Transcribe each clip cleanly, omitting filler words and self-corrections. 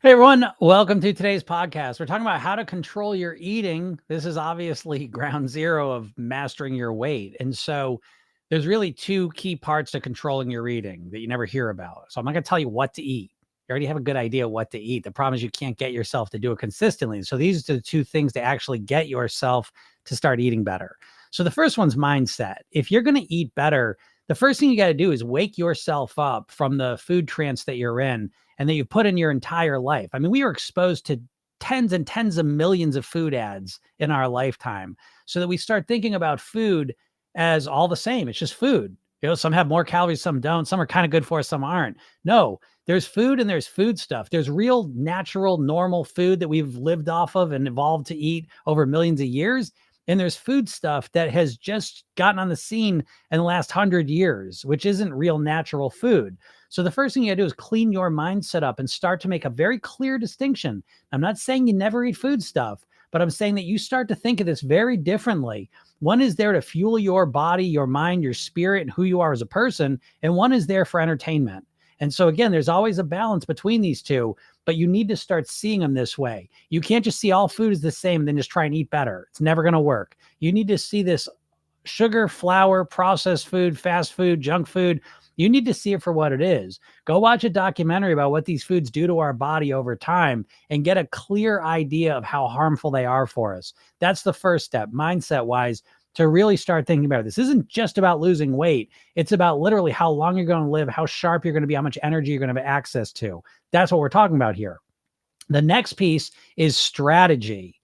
Hey everyone, welcome to today's podcast. We're talking about how to control your eating. This is obviously ground zero of mastering your weight. And so there's really two key parts to controlling your eating that you never hear about. So I'm not going to tell you what to eat. You already have a good idea what to eat. The problem is you can't get yourself to do it consistently. So these are the two things to actually get yourself to start eating better. So the first one's mindset. If you're going to eat better, the first thing you got to do is wake yourself up from the food trance that you're in and that you put in your entire life. I mean, we are exposed to tens and tens of millions of food ads in our lifetime, so that we start thinking about food as all the same. It's just food. Some have more calories, some don't. Some are kind of good for us, some aren't. No, there's food and there's food stuff. There's real, natural, normal food that we've lived off of and evolved to eat over millions of years. And there's food stuff that has just gotten on the scene in the last 100 years, which isn't real natural food. So the first thing you gotta do is clean your mindset up and start to make a very clear distinction. I'm not saying you never eat food stuff, but I'm saying that you start to think of this very differently. One is there to fuel your body, your mind, your spirit, and who you are as a person, and one is there for entertainment. And so again, there's always a balance between these two, but you need to start seeing them this way. You can't just see all food as the same and then just try and eat better. It's never going to work. You need to see this sugar, flour, processed food, fast food, junk food. You need to see it for what it is. Go watch a documentary about what these foods do to our body over time and get a clear idea of how harmful they are for us. That's the first step, mindset wise, to really start thinking about it. This isn't just about losing weight. It's about literally how long you're going to live, how sharp you're going to be, how much energy you're going to have access to. That's what we're talking about here. The next piece is strategy.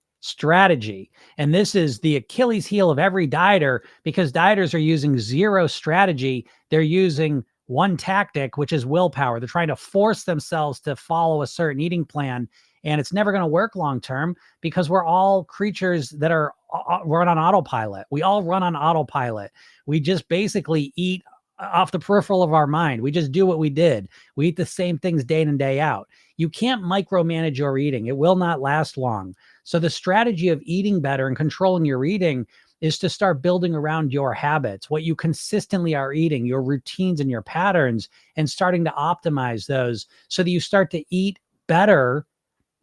And this is the Achilles heel of every dieter, because dieters are using zero strategy. They're using one tactic, which is willpower. They're trying to force themselves to follow a certain eating plan. And it's never going to work long term, because we're all creatures that are run on autopilot. We all run on autopilot. We just basically eat off the peripheral of our mind. We just do what we did. We eat the same things day in and day out. You can't micromanage your eating. It will not last long. So the strategy of eating better and controlling your eating is to start building around your habits, what you consistently are eating, your routines and your patterns, and starting to optimize those so that you start to eat better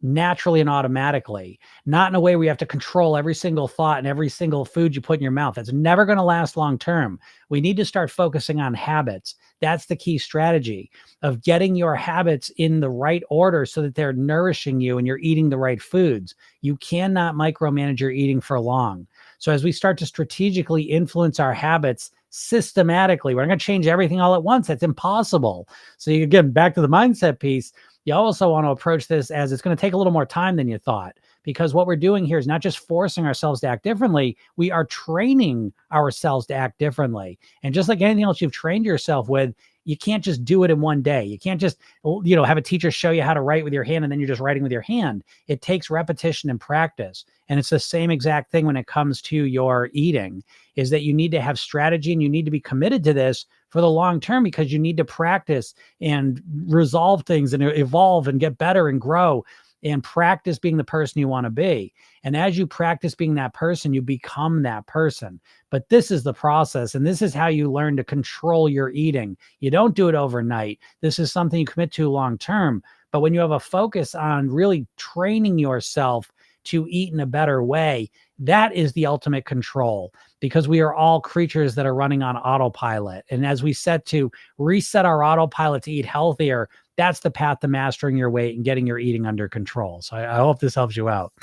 naturally and automatically, not in a way where you have to control every single thought and every single food you put in your mouth. That's never going to last long term. We need to start focusing on habits. That's the key strategy of getting your habits in the right order so that they're nourishing you and you're eating the right foods. You cannot micromanage your eating for long. So as we start to strategically influence our habits systematically, we're not going to change everything all at once. That's impossible. So you get back to the mindset piece. You also want to approach this as it's going to take a little more time than you thought, because what we're doing here is not just forcing ourselves to act differently. We are training ourselves to act differently. And just like anything else you've trained yourself with, you can't just do it in one day. You can't just, have a teacher show you how to write with your hand and then you're just writing with your hand. It takes repetition and practice. And it's the same exact thing when it comes to your eating, is that you need to have strategy and you need to be committed to this for the long term, because you need to practice and resolve things and evolve and get better and grow and practice being the person you want to be. And as you practice being that person, you become that person. But this is the process, and this is how you learn to control your eating. You don't do it overnight. This is something you commit to long term. But when you have a focus on really training yourself to eat in a better way, that is the ultimate control, because we are all creatures that are running on autopilot. And as we set to reset our autopilot to eat healthier, that's the path to mastering your weight and getting your eating under control. So I hope this helps you out.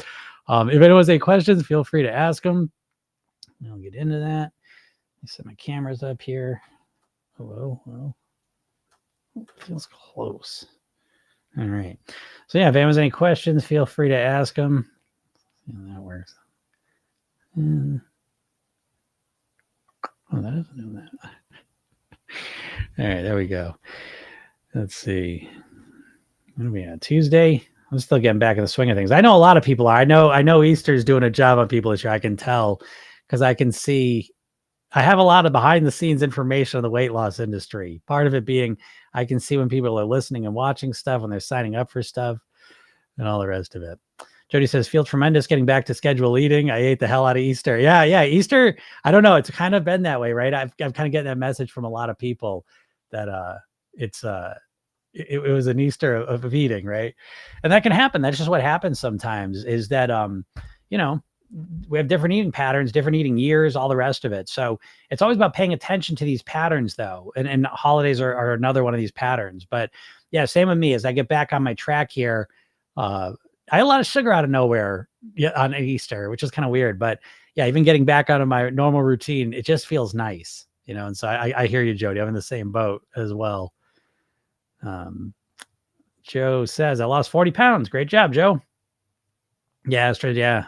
If anyone has any questions, feel free to ask them. I'll get into that. Let me set my cameras up here. Hello. Feels close. All right. So yeah, if anyone has any questions, feel free to ask them. Yeah, that works. Oh, that doesn't do that. All right, there we go. Let's see. What are we at? Tuesday? I'm still getting back in the swing of things. I know a lot of people are. I know Easter's doing a job on people this year. I can tell, because I can see. I have a lot of behind the scenes information on the weight loss industry. Part of it being I can see when people are listening and watching stuff, when they're signing up for stuff, and all the rest of it. Jody says, feel tremendous getting back to schedule eating. I ate the hell out of Easter. Yeah. Easter, I don't know. It's kind of been that way, right? I've kind of getting that message from a lot of people that it's it was an Easter of eating, right? And that can happen. That's just what happens sometimes, is that, you know, we have different eating patterns, different eating years, all the rest of it. So it's always about paying attention to these patterns, though. And holidays are another one of these patterns. But yeah, same with me. As I get back on my track here, I had a lot of sugar out of nowhere on Easter, which is kind of weird. But yeah, even getting back out of my normal routine, it just feels nice, you know. And so I hear you, Jody. I'm in the same boat as well. Joe says, I lost 40 pounds. Great job, Joe. Yeah,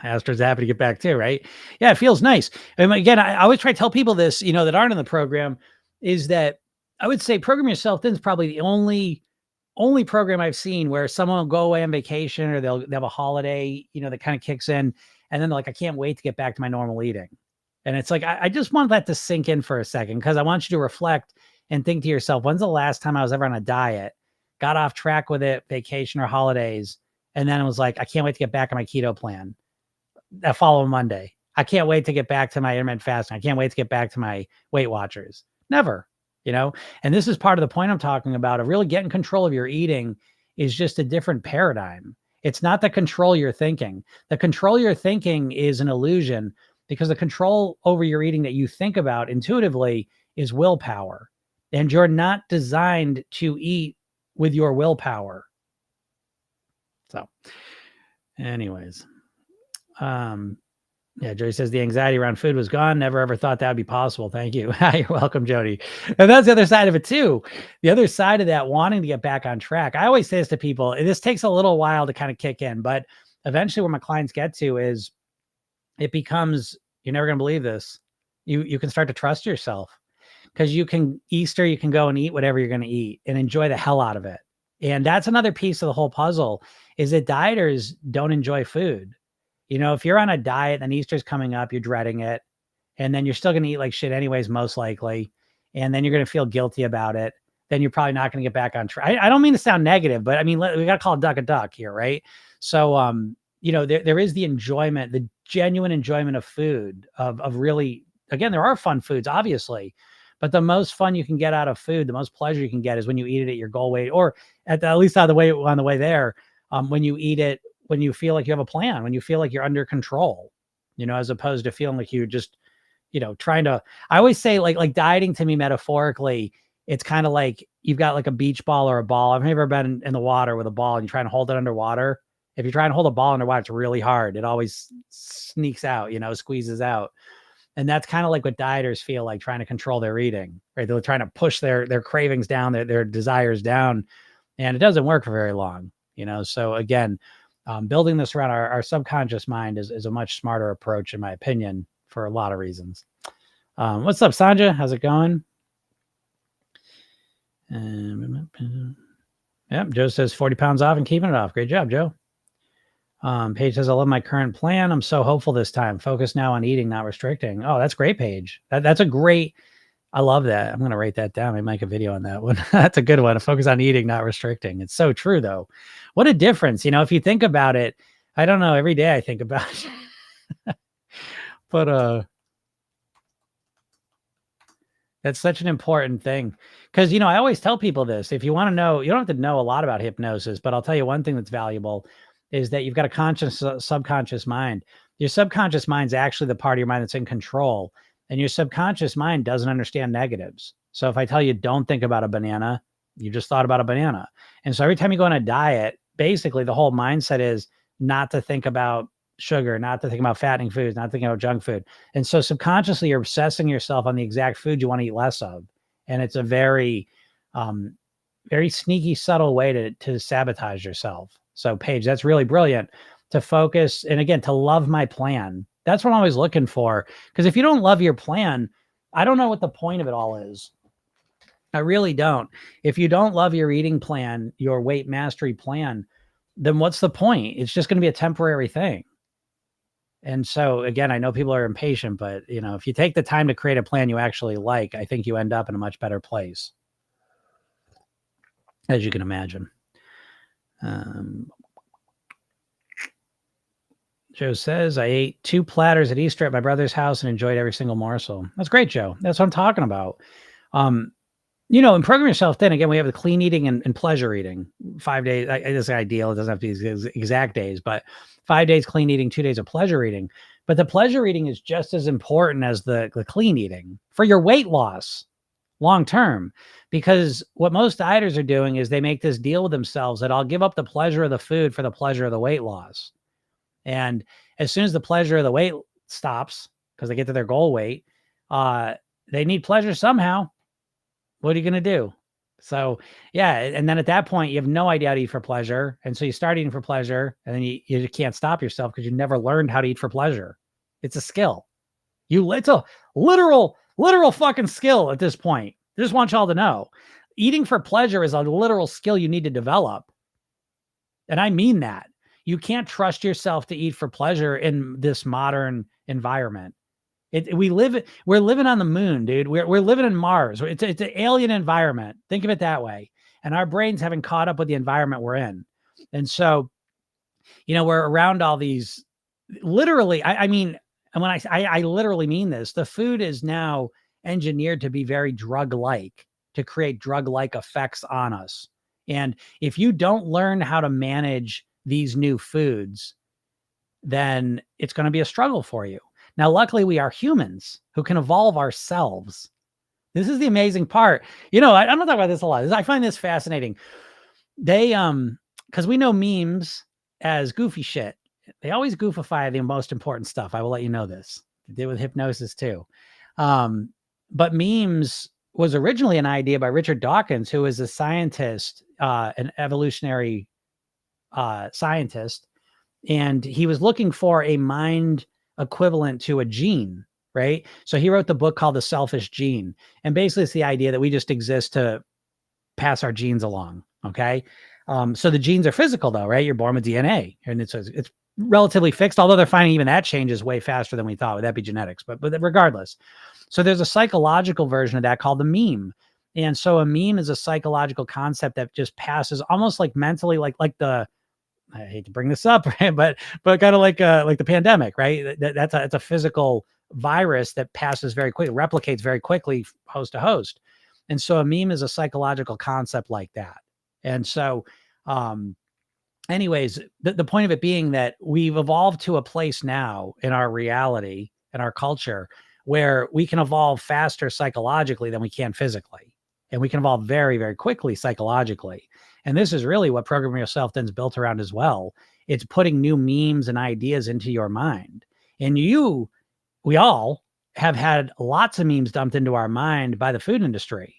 Astra's happy to get back too, right? Yeah, it feels nice. And again, I always try to tell people this, you know, that aren't in the program, is that I would say Program Yourself Thin is probably the only program I've seen where someone will go away on vacation, or they'll have a holiday, you know, that kind of kicks in, and then they're like, I can't wait to get back to my normal eating. And it's like, I just want that to sink in for a second, because I want you to reflect and think to yourself, when's the last time I was ever on a diet, got off track with it, vacation or holidays, and then it was like, I can't wait to get back on my keto plan that following Monday. I can't wait to get back to my intermittent fasting. I can't wait to get back to my Weight Watchers. Never, you know? And this is part of the point I'm talking about, of really getting control of your eating is just a different paradigm. It's not the control you're thinking. The control you're thinking is an illusion, because the control over your eating that you think about intuitively is willpower. And you're not designed to eat with your willpower. So anyways, yeah, Jody says the anxiety around food was gone. Never ever thought that would be possible. Thank you. You're welcome, Jody. And that's the other side of it too. The other side of that, wanting to get back on track. I always say this to people, this takes a little while to kind of kick in, but eventually where my clients get to is it becomes, you're never going to believe this. You can start to trust yourself, because you can go and eat whatever you're going to eat and enjoy the hell out of it. And that's another piece of the whole puzzle, is that dieters don't enjoy food. You know, if you're on a diet and Easter's coming up, you're dreading it. And then you're still going to eat like shit anyways, most likely. And then you're going to feel guilty about it. Then you're probably not going to get back on track. I don't mean to sound negative, but I mean, we got to call a duck here, right? So, you know, there is the enjoyment, the genuine enjoyment of food, of really, again, there are fun foods, obviously. But the most fun you can get out of food, the most pleasure you can get, is when you eat it at your goal weight, or at least on the way there, when you eat it, when you feel like you have a plan, when you feel like you're under control, you know, as opposed to feeling like you just, you know, trying to, I always say like dieting to me metaphorically, it's kind of like you've got like a beach ball or a ball. I've never been in the water with a ball and you try and hold it underwater. If you try and hold a ball underwater, it's really hard. It always sneaks out, you know, squeezes out. And that's kind of like what dieters feel like, trying to control their eating, right? They're trying to push their cravings down, their desires down, and it doesn't work for very long, you know? So again, building this around our subconscious mind is a much smarter approach, in my opinion, for a lot of reasons. What's up, Sanja? How's it going? Yep, Joe says 40 pounds off and keeping it off. Great job, Joe. Paige says, I love my current plan. I'm so hopeful this time. Focus now on eating, not restricting. Oh, that's great, Paige. That's a great, I love that. I'm going to write that down. I make a video on that one. That's a good one. Focus on eating, not restricting. It's so true, though. What a difference. You know, if you think about it, I don't know, every day I think about it. But that's such an important thing. Because, you know, I always tell people this. If you want to know, you don't have to know a lot about hypnosis, but I'll tell you one thing that's valuable is that you've got a conscious, subconscious mind. Your subconscious mind's actually the part of your mind that's in control. And your subconscious mind doesn't understand negatives. So if I tell you, don't think about a banana, you just thought about a banana. And so every time you go on a diet, basically the whole mindset is not to think about sugar, not to think about fattening foods, not thinking about junk food. And so subconsciously you're obsessing yourself on the exact food you want to eat less of. And it's a very, very sneaky, subtle way to sabotage yourself. So Paige, that's really brilliant, to focus. And again, to love my plan. That's what I'm always looking for. Because if you don't love your plan, I don't know what the point of it all is. I really don't. If you don't love your eating plan, your weight mastery plan, then what's the point? It's just going to be a temporary thing. And so again, I know people are impatient, but you know, if you take the time to create a plan you actually like, I think you end up in a much better place, as you can imagine. Joe says, I ate 2 platters at Easter at my brother's house and enjoyed every single morsel. That's great, Joe. That's what I'm talking about. And program yourself thin. Again, we have the clean eating and pleasure eating. 5 days. It is ideal. It doesn't have to be exact days, but 5 days clean eating, 2 days of pleasure eating. But the pleasure eating is just as important as the clean eating for your weight loss long term. Because what most dieters are doing is they make this deal with themselves that I'll give up the pleasure of the food for the pleasure of the weight loss. And as soon as the pleasure of the weight stops, because they get to their goal weight, they need pleasure somehow. What are you going to do? So yeah. And then at that point, you have no idea how to eat for pleasure. And so you start eating for pleasure, and then you can't stop yourself because you never learned how to eat for pleasure. It's a skill. It's a literal fucking skill at this point. I just want y'all to know. Eating for pleasure is a literal skill you need to develop. And I mean that. You can't trust yourself to eat for pleasure in this modern environment. We're living on the moon, dude. We're living in Mars. It's an alien environment. Think of it that way. And our brains haven't caught up with the environment we're in. And so, we're around all these, literally, I mean, and when I literally mean this, the food is now engineered to be very drug-like, to create drug-like effects on us. And if you don't learn how to manage these new foods, then it's going to be a struggle for you. Now, luckily, we are humans who can evolve ourselves. This is the amazing part. I'm not talking about this a lot. I find this fascinating. Because we know memes as goofy shit. They always goofify the most important stuff. I will let you know this. They did with hypnosis too. But memes was originally an idea by Richard Dawkins, who is a scientist, an evolutionary scientist. And he was looking for a mind equivalent to a gene, right? So he wrote the book called The Selfish Gene. And basically it's the idea that we just exist to pass our genes along, okay? So the genes are physical though, right? You're born with DNA, and it's relatively fixed, although they're finding even that changes way faster than we thought. Would that be genetics? But regardless. So there's a psychological version of that called the meme. And so a meme is a psychological concept that just passes almost like mentally, like I hate to bring this up, right? but kind of like the pandemic, right? That's a physical virus that passes very quickly, replicates very quickly, host to host. And so a meme is a psychological concept like that. And so, anyways, the point of it being that we've evolved to a place now in our reality and our culture where we can evolve faster psychologically than we can physically. And we can evolve very, very quickly psychologically. And this is really what Program Yourself Thin's built around as well. It's putting new memes and ideas into your mind. And we all have had lots of memes dumped into our mind by the food industry.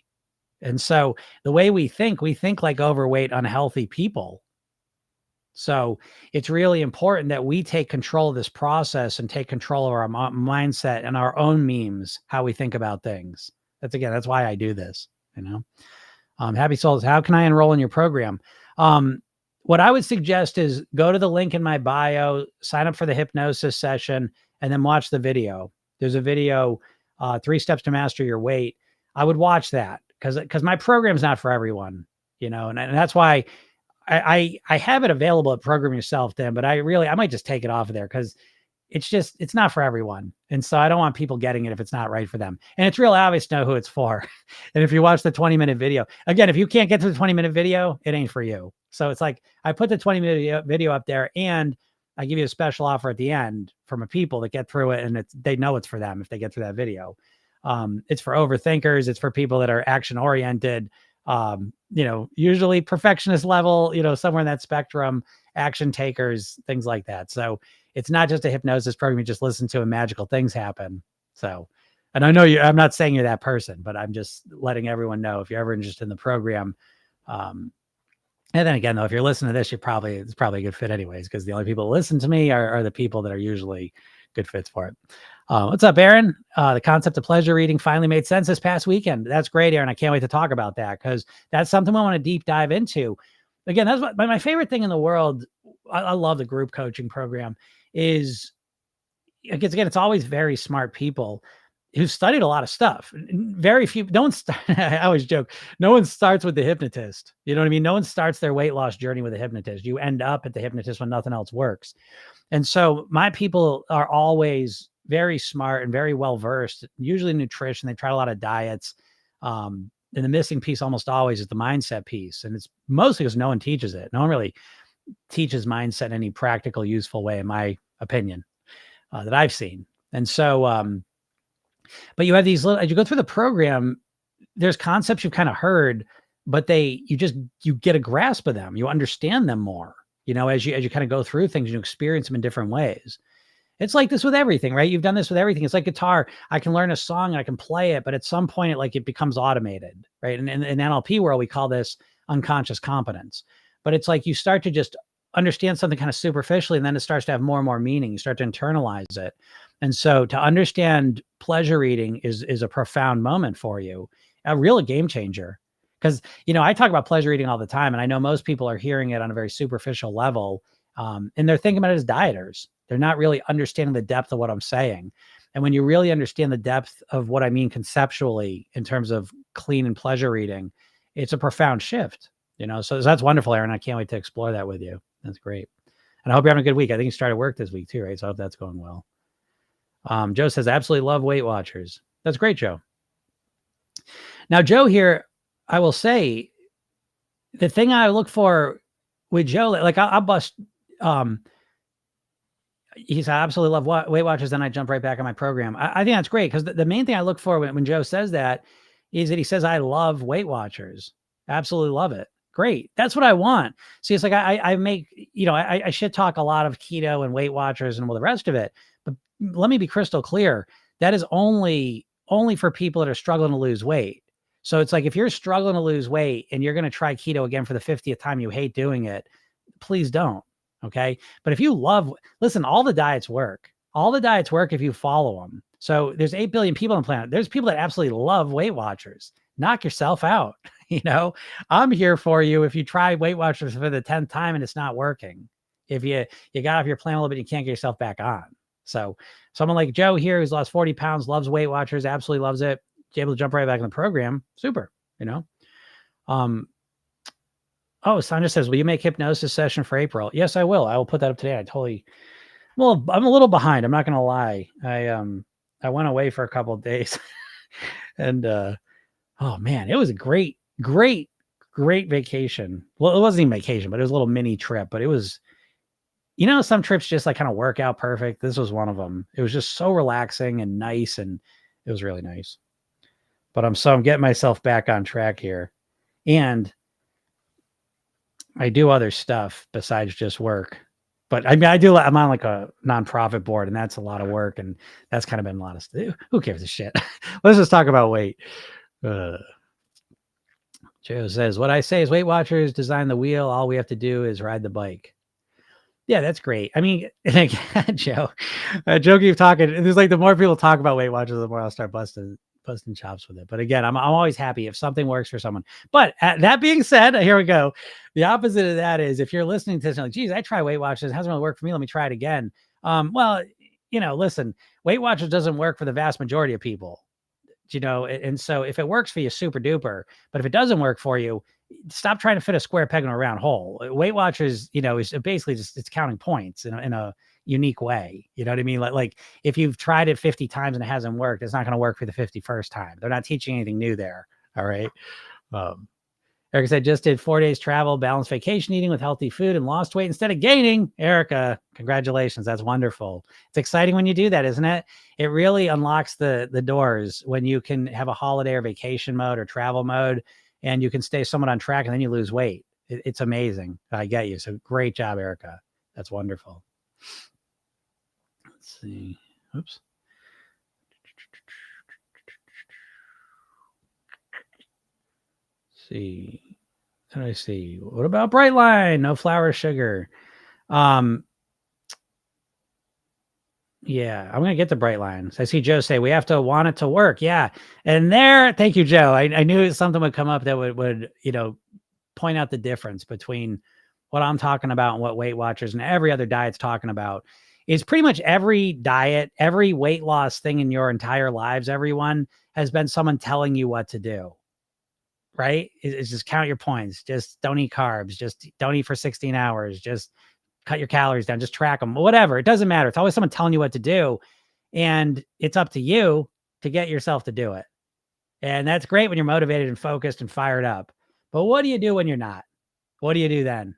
And so the way we think like overweight, unhealthy people. So it's really important that we take control of this process and take control of our mindset and our own memes, how we think about things. That's why I do this, Happy Souls, how can I enroll in your program? What I would suggest is go to the link in my bio, sign up for the hypnosis session, and then watch the video. There's a video, 3 Steps to Master Your Weight. I would watch that because my program's not for everyone, and that's why I have it available at Program Yourself Thin, but I might just take it off of there because it's not for everyone. And so I don't want people getting it if it's not right for them. And it's real obvious to know who it's for. And if you watch the 20-minute video, again, if you can't get to the 20-minute video, it ain't for you. So it's like, I put the 20-minute video up there and I give you a special offer at the end for my people that get through it. And they know it's for them if they get through that video. It's for overthinkers. It's for people that are action oriented, usually perfectionist level, somewhere in that spectrum, action takers, things like that. So it's not just a hypnosis program you just listen to and magical things happen. So, and I know I'm not saying you're that person, but I'm just letting everyone know if you're ever interested in the program. And then again, though, if you're listening to this, it's probably a good fit anyways, because the only people that listen to me are the people that are usually good fits for it. What's up, Aaron? The concept of pleasure eating finally made sense this past weekend. That's great, Aaron. I can't wait to talk about that because that's something I want to deep dive into. Again, that's my favorite thing in the world. I love the group coaching program. Is because again, it's always very smart people who studied a lot of stuff. Very few. No one. I always joke. No one starts with the hypnotist. You know what I mean? No one starts their weight loss journey with a hypnotist. You end up at the hypnotist when nothing else works. And so my people are always very smart and very well versed. Usually nutrition. They tried a lot of diets. the missing piece almost always is the mindset piece. And it's mostly because no one teaches it. No one really teaches mindset in any practical, useful way, in my opinion, that I've seen. And so, but you have these little, as you go through the program, there's concepts you've kind of heard, but you get a grasp of them. You understand them more, as you kind of go through things, you experience them in different ways. It's like this with everything, right? You've done this with everything. It's like guitar. I can learn a song and I can play it, but at some point it becomes automated, right? And in NLP world, we call this unconscious competence. But it's like you start to just understand something kind of superficially, and then it starts to have more and more meaning. You start to internalize it. And so to understand pleasure eating is a profound moment for you, a real game changer. Because, I talk about pleasure eating all the time, and I know most people are hearing it on a very superficial level. And they're thinking about it as dieters. They're not really understanding the depth of what I'm saying. And when you really understand the depth of what I mean conceptually in terms of clean and pleasure eating, it's a profound shift, So that's wonderful, Aaron. I can't wait to explore that with you. That's great. And I hope you're having a good week. I think you started work this week too, right? So I hope that's going well. Joe says, absolutely love Weight Watchers. That's great, Joe. Now, Joe here, I will say the thing I look for with Joe, like I'll bust, he said, I absolutely love Weight Watchers. Then I jump right back on my program. I think that's great, because the main thing I look for when Joe says that is that he says, I love Weight Watchers. Absolutely love it. Great. That's what I want. See, it's like I make, I shit talk a lot of keto and Weight Watchers and all the rest of it. But let me be crystal clear. That is only for people that are struggling to lose weight. So it's like, if you're struggling to lose weight and you're going to try keto again for the 50th time, you hate doing it, please don't. Okay. But if you listen, all the diets work. All the diets work if you follow them. So there's 8 billion people on the planet. There's people that absolutely love Weight Watchers. Knock yourself out. I'm here for you if you try Weight Watchers for the 10th time and it's not working. If you got off your plan a little bit, you can't get yourself back on. So someone like Joe here, who's lost 40 pounds, loves Weight Watchers, absolutely loves it. Able to jump right back in the program. Super, Oh, Sandra says, will you make hypnosis session for April? Yes, I will. I will put that up today. I'm a little behind. I'm not going to lie. I went away for a couple of days and, oh man, it was a great vacation. Well, it wasn't even vacation, but it was a little mini trip, but it was, some trips just like kind of work out perfect. This was one of them. It was just so relaxing and nice, and it was really nice. But I'm getting myself back on track here. And I do other stuff besides just work. But I mean, I'm on like a nonprofit board, and that's a lot of work. And that's kind of been a lot of stuff. Who gives a shit? Let's just talk about weight. Joe says, what I say is Weight Watchers design the wheel. All we have to do is ride the bike. Yeah, that's great. I mean, Joe keep talking. There's like, the more people talk about Weight Watchers, the more I'll start busting chops with it. But again, I'm always happy if something works for someone. But that being said, here we go. The opposite of that is, if you're listening to this and like, geez, I try Weight Watchers, it hasn't really worked for me, let me try it again. Well, listen, Weight Watchers doesn't work for the vast majority of people, and so if it works for you, super duper. But if it doesn't work for you, stop trying to fit a square peg in a round hole. Weight Watchers, is basically just, it's counting points in a unique way. You know what I mean? Like if you've tried it 50 times and it hasn't worked, it's not going to work for the 51st time. They're not teaching anything new there. All right. Erica said, just did 4 days travel, balanced vacation eating with healthy food, and lost weight instead of gaining. Erica, congratulations. That's wonderful. It's exciting when you do that, isn't it? It really unlocks the doors when you can have a holiday or vacation mode or travel mode, and you can stay somewhat on track, and then you lose weight. It's amazing. I get you. So great job, Erica. That's wonderful. Let's see. Oops. See. What did I see? What about Brightline? No flour, sugar. Yeah, I'm going to get the Brightline. So I see Joe say, we have to want it to work. Yeah. And thank you, Joe. I knew something would come up that would, point out the difference between what I'm talking about and what Weight Watchers and every other diet's talking about. Is pretty much every diet, every weight loss thing in your entire lives, everyone, has been someone telling you what to do, right? It's just count your points. Just don't eat carbs. Just don't eat for 16 hours. Just cut your calories down. Just track them, whatever. It doesn't matter. It's always someone telling you what to do. And it's up to you to get yourself to do it. And that's great when you're motivated and focused and fired up. But what do you do when you're not? What do you do then?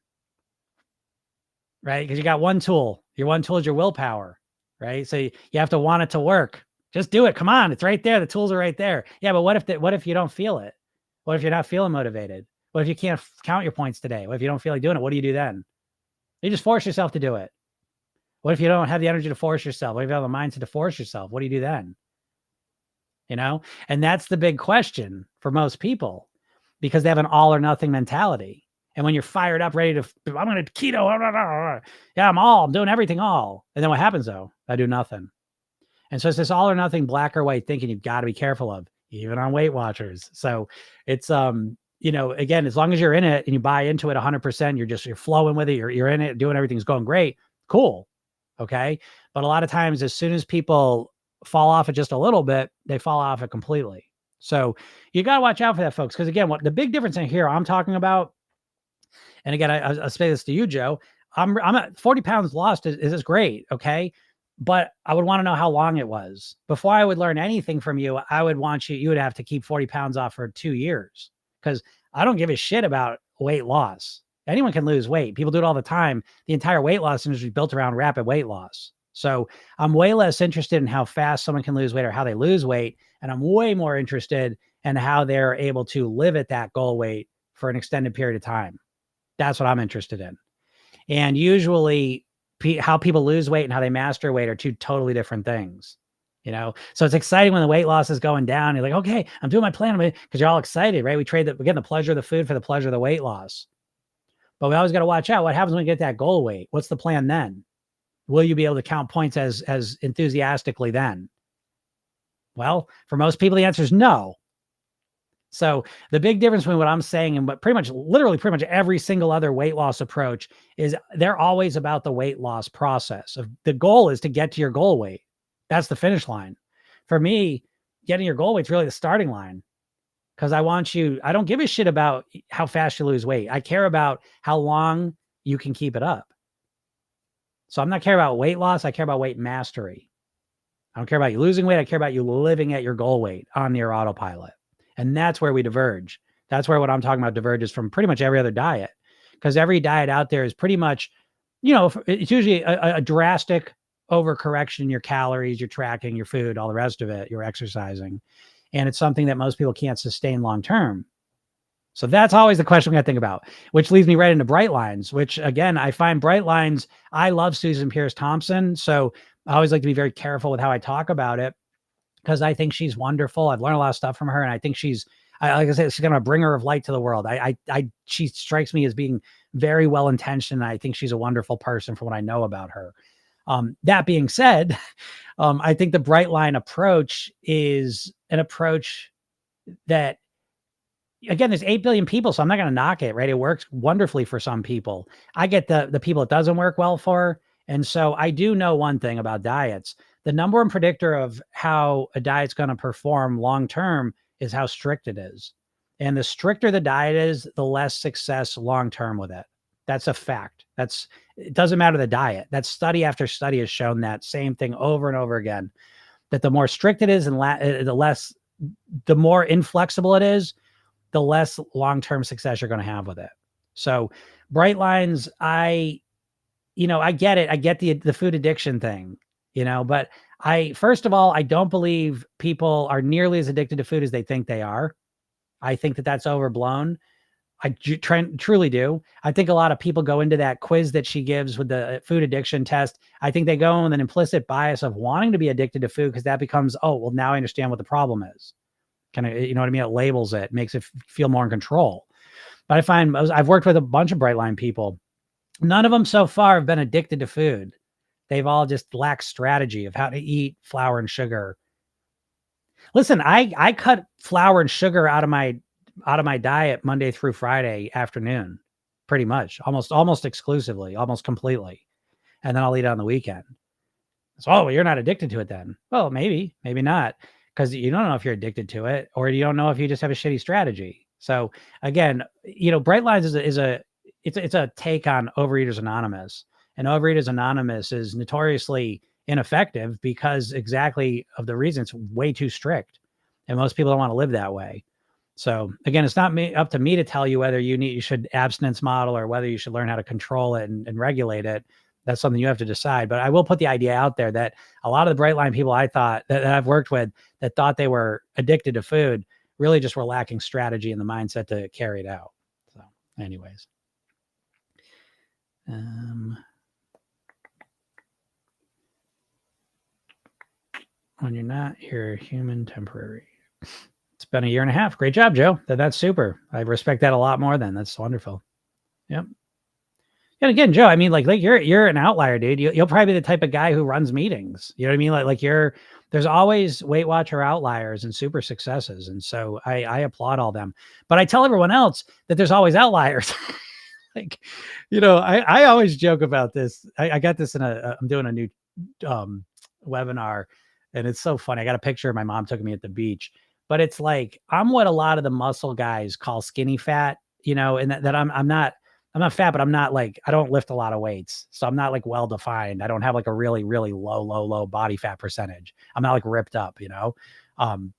Right? Because you got one tool. Your one tool is your willpower, right? So you have to want it to work. Just do it. Come on, it's right there. The tools are right there. Yeah, but what if you don't feel it? What if you're not feeling motivated? What if you can't count your points today? What if you don't feel like doing it? What do you do then? You just force yourself to do it. What if you don't have the energy to force yourself? What if you have the mindset to force yourself? What do you do then? And that's the big question for most people, because they have an all or nothing mentality. And when you're fired up, ready to, I'm going to keto. Yeah, I'm doing everything all. And then what happens though? I do nothing. And so it's this all or nothing, black or white thinking you've got to be careful of, even on Weight Watchers. So it's, again, as long as you're in it and you buy into it 100%, you're flowing with it. You're in it, doing everything's going great. Cool. Okay. But a lot of times, as soon as people fall off it just a little bit, they fall off it completely. So you got to watch out for that, folks. Because again, what the big difference in here I'm talking about, and again, I'll say this to you, Joe, I'm at 40 pounds lost is great. Okay. But I would want to know how long it was. Before I would learn anything from you, I would want you would have to keep 40 pounds off for 2 years, because I don't give a shit about weight loss. Anyone can lose weight. People do it all the time. The entire weight loss industry is built around rapid weight loss. So I'm way less interested in how fast someone can lose weight or how they lose weight. And I'm way more interested in how they're able to live at that goal weight for an extended period of time. That's what I'm interested in. And usually how people lose weight and how they master weight are two totally different things. So it's exciting when the weight loss is going down. You're like, okay, I'm doing my plan, because you're all excited, right? We trade the pleasure of the food for the pleasure of the weight loss. But we always got to watch out. What happens when we get that goal weight? What's the plan then? Will you be able to count points as enthusiastically then? Well, for most people, the answer is no. So the big difference between what I'm saying and what literally pretty much every single other weight loss approach is they're always about the weight loss process. The goal is to get to your goal weight. That's the finish line. For me, getting your goal weight is really the starting line, because I don't give a shit about how fast you lose weight. I care about how long you can keep it up. So I'm not care about weight loss. I care about weight mastery. I don't care about you losing weight. I care about you living at your goal weight on your autopilot. And that's where we diverge. That's where what I'm talking about diverges from pretty much every other diet, because every diet out there is pretty much, it's usually a drastic overcorrection in your calories, your tracking, your food, all the rest of it, your exercising. And it's something that most people can't sustain long-term. So that's always the question we got to think about, which leads me right into Bright Lines, which again, I find Bright Lines, I love Susan Pierce Thompson. So I always like to be very careful with how I talk about it, because I think she's wonderful. I've learned a lot of stuff from her, and I think like I said, she's going to bring her of light to the world. She strikes me as being very well-intentioned. And I think she's a wonderful person from what I know about her. That being said, I think the Bright Line approach is an approach that, again, there's 8 billion people, so I'm not going to knock it, right? It works wonderfully for some people. I get the people it doesn't work well for. And so I do know one thing about diets. The number one predictor of how a diet's going to perform long-term is how strict it is. And the stricter the diet is, the less success long-term with it. That's a fact. It doesn't matter the diet. That study after study has shown that same thing over and over again, that the more strict it is and the more inflexible it is, the less long-term success you're going to have with it. So Bright Lines, I get it. I get the food addiction thing, but first of all, I don't believe people are nearly as addicted to food as they think they are. I think that that's overblown. I truly do. I think a lot of people go into that quiz that she gives with the food addiction test. I think they go with an implicit bias of wanting to be addicted to food, because that becomes, oh, well, now I understand what the problem is. Kind of, you know what I mean? It labels it, makes it feel more in control. But I find I've worked with a bunch of Bright Line people. None of them so far have been addicted to food. They've all just lacked strategy of how to eat flour and sugar. Listen, I cut flour and sugar out of my diet Monday through Friday afternoon, pretty much, almost exclusively, almost completely. And then I'll eat it on the weekend. So, well, you're not addicted to it then. Well, maybe not, because you don't know if you're addicted to it, or you don't know if you just have a shitty strategy. So again, Bright Lines is a take on Overeaters Anonymous, and Overeaters Anonymous is notoriously ineffective because exactly of the reason it's way too strict. And most people don't want to live that way. So again, it's not up to me to tell you whether you should abstinence model or whether you should learn how to control it and regulate it. That's something you have to decide. But I will put the idea out there that a lot of the bright line people I thought that I've worked with that thought they were addicted to food really just were lacking strategy and the mindset to carry it out. So anyways. When you're not, you're human temporary. It's been a year and a half. Great job, Joe. That's super. I respect that a lot more then. That's wonderful. Yep. And again, Joe, I mean, like you're an outlier, dude. You'll probably be the type of guy who runs meetings. You know what I mean? Like there's always Weight Watcher outliers and super successes. And so I applaud all them. But I tell everyone else that there's always outliers. Like, I always joke about this. I got this I'm doing a new webinar, and it's so funny. I got a picture of my mom took me at the beach, but it's like, I'm what a lot of the muscle guys call skinny fat, and that I'm not fat, but I'm not like, I don't lift a lot of weights. So I'm not like well-defined. I don't have like a really, really low body fat percentage. I'm not like ripped up, I'm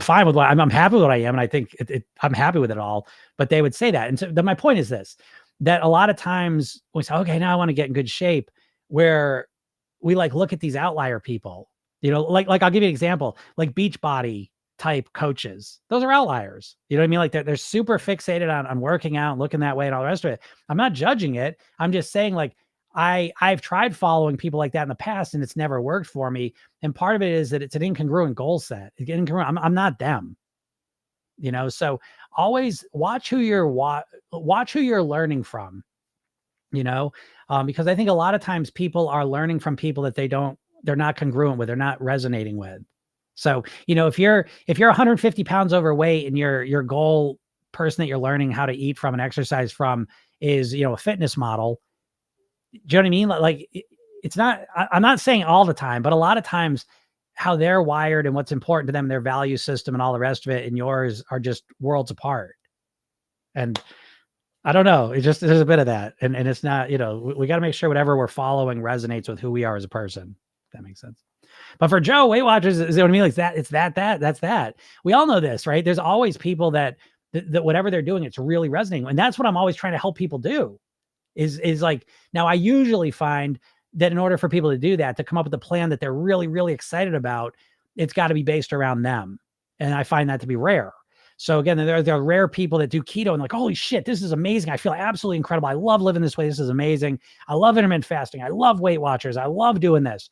fine with I'm happy with what I am. And I think I'm happy with it all, but they would say that. And so my point is this, that a lot of times we say, okay, now I want to get in good shape, where we like look at these outlier people, like I'll give you an example, like Beachbody type coaches. Those are outliers. You know what I mean? Like they're super fixated on working out and looking that way and all the rest of it. I'm not judging it. I'm just saying, like, I've tried following people like that in the past and it's never worked for me. And part of it is that it's an incongruent goal set. It's incongruent. I'm not them. So always watch who you're learning from, because I think a lot of times people are learning from people that they're not congruent with, they're not resonating with. So, if you're 150 pounds overweight and your goal person that you're learning how to eat from and exercise from is, a fitness model, do you know what I mean? Like it's not, I'm not saying all the time, but a lot of times how they're wired and what's important to them, their value system and all the rest of it, and yours are just worlds apart. And I don't know. There's a bit of that. And it's not, we got to make sure whatever we're following resonates with who we are as a person. If that makes sense. But for Joe, Weight Watchers, is what I mean? Like that, it's that's that. We all know this, right? There's always people that whatever they're doing, it's really resonating. And that's what I'm always trying to help people do is like, now I usually find that in order for people to do that, to come up with a plan that they're really, really excited about, it's got to be based around them. And I find that to be rare. So again, there are rare people that do keto and like, holy shit, this is amazing. I feel absolutely incredible. I love living this way. This is amazing. I love intermittent fasting. I love Weight Watchers. I love doing this.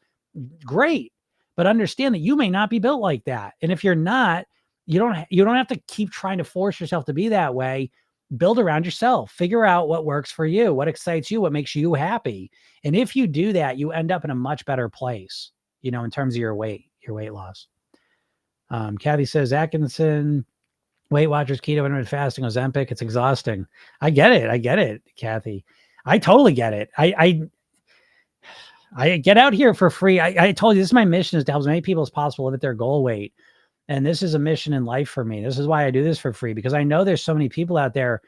Great. But understand that you may not be built like that. And if you're not, you don't have to keep trying to force yourself to be that way. Build around yourself, figure out what works for you, what excites you, what makes you happy. And if you do that, you end up in a much better place, in terms of your weight loss. Kathy says, Atkinson, Weight Watchers, keto, intermittent fasting, Ozempic, it's exhausting. I get it, Kathy. I totally get it. I get out here for free. I told you, this is my mission, is to help as many people as possible live at their goal weight. And this is a mission in life for me. This is why I do this for free, because I know there's so many people out there.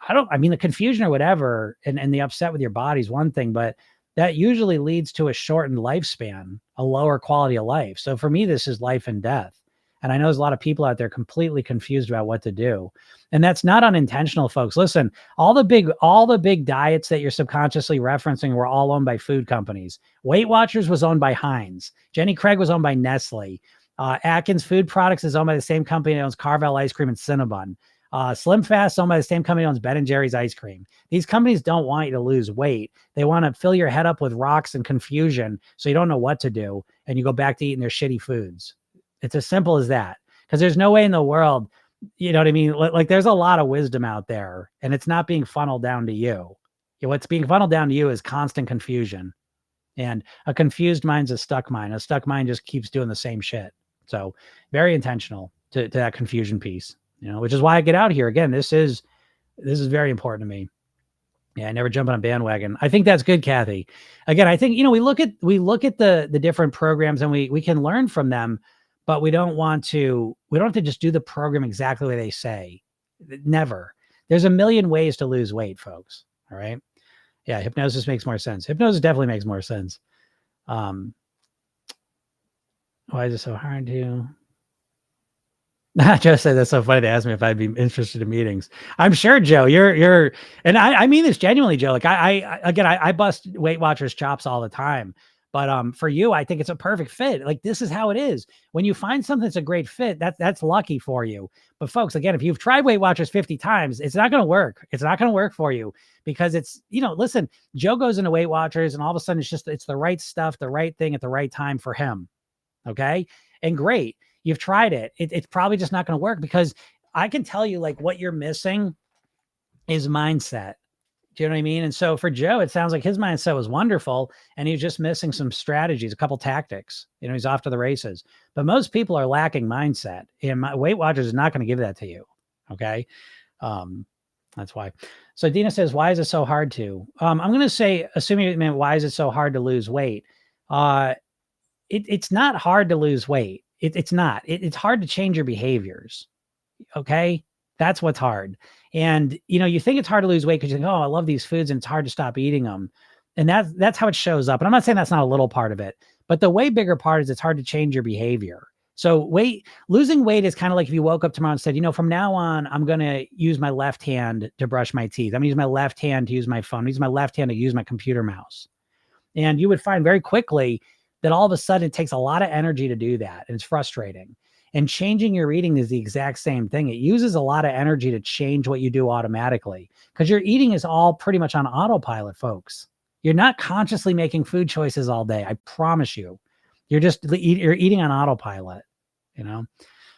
The confusion or whatever, and the upset with your body is one thing, but that usually leads to a shortened lifespan, a lower quality of life. So for me, this is life and death. And I know there's a lot of people out there completely confused about what to do. And that's not unintentional, folks. Listen, all the big diets that you're subconsciously referencing were all owned by food companies. Weight Watchers was owned by Heinz. Jenny Craig was owned by Nestle. Atkins Food Products is owned by the same company that owns Carvel Ice Cream and Cinnabon. Slim Fast is owned by the same company that owns Ben & Jerry's ice cream. These companies don't want you to lose weight. They want to fill your head up with rocks and confusion so you don't know what to do, and you go back to eating their shitty foods. It's as simple as that, because there's no way in the world, you know what I mean? Like there's a lot of wisdom out there, and it's not being funneled down to you. What's being funneled down to you is constant confusion, and a confused mind's a stuck mind. A stuck mind just keeps doing the same shit. So very intentional to that confusion piece, which is why I get out here. Again, this is very important to me. Yeah, I never jump on a bandwagon. I think that's good, Kathy. Again, I think, we look at the different programs and we can learn from them, but we don't have to just do the program exactly the way they say. Never. There's a million ways to lose weight, folks. All right. Yeah, hypnosis makes more sense. Hypnosis definitely makes more sense. Why is it so hard to? Joe said that's so funny. They asked me if I'd be interested in meetings. I'm sure, Joe. And I mean this genuinely, Joe. Like I bust Weight Watchers chops all the time. But for you, I think it's a perfect fit. Like this is how it is. When you find something that's a great fit, that's lucky for you. But folks, again, if you've tried Weight Watchers 50 times, it's not going to work. It's not going to work for you because it's, listen, Joe goes into Weight Watchers and all of a sudden it's the right stuff, the right thing at the right time for him. Okay. And great. You've tried it. It's probably just not going to work because I can tell you like what you're missing is mindset. Do you know what I mean? And so for Joe, it sounds like his mindset was wonderful and he's just missing some strategies, a couple tactics. He's off to the races. But most people are lacking mindset, and Weight Watchers is not going to give that to you. Okay. That's why. So Dina says, why is it so hard to? I'm going to say, assuming it meant why is it so hard to lose weight? It's not hard to lose weight. It's not. It's hard to change your behaviors. Okay. That's what's hard. And, you think it's hard to lose weight because you think, oh, I love these foods and it's hard to stop eating them. And that's how it shows up. And I'm not saying that's not a little part of it, but the way bigger part is it's hard to change your behavior. So losing weight is kind of like if you woke up tomorrow and said, from now on, I'm going to use my left hand to brush my teeth. I'm going to use my left hand to use my phone, use my left hand to use my computer mouse. And you would find very quickly that all of a sudden it takes a lot of energy to do that. And it's frustrating. And changing your eating is the exact same thing. It uses a lot of energy to change what you do automatically because your eating is all pretty much on autopilot, folks. You're not consciously making food choices all day. I promise you. You're eating on autopilot,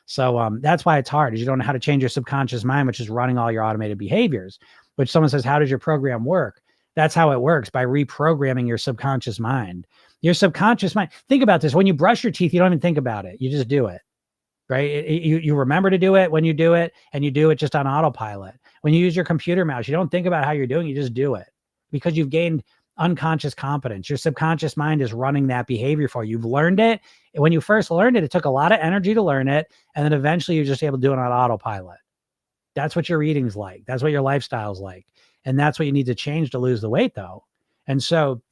So that's why it's hard is you don't know how to change your subconscious mind, which is running all your automated behaviors, which someone says, how does your program work? That's how it works, by reprogramming your subconscious mind. Your subconscious mind. Think about this. When you brush your teeth, you don't even think about it. You just do it. Right? You remember to do it when you do it, and you do it just on autopilot. When you use your computer mouse, you don't think about how you're doing, you just do it because you've gained unconscious competence. Your subconscious mind is running that behavior for you. You've learned it. When you first learned it, it took a lot of energy to learn it. And then eventually you're just able to do it on autopilot. That's what your eating's like. That's what your lifestyle's like. And that's what you need to change to lose the weight though. And so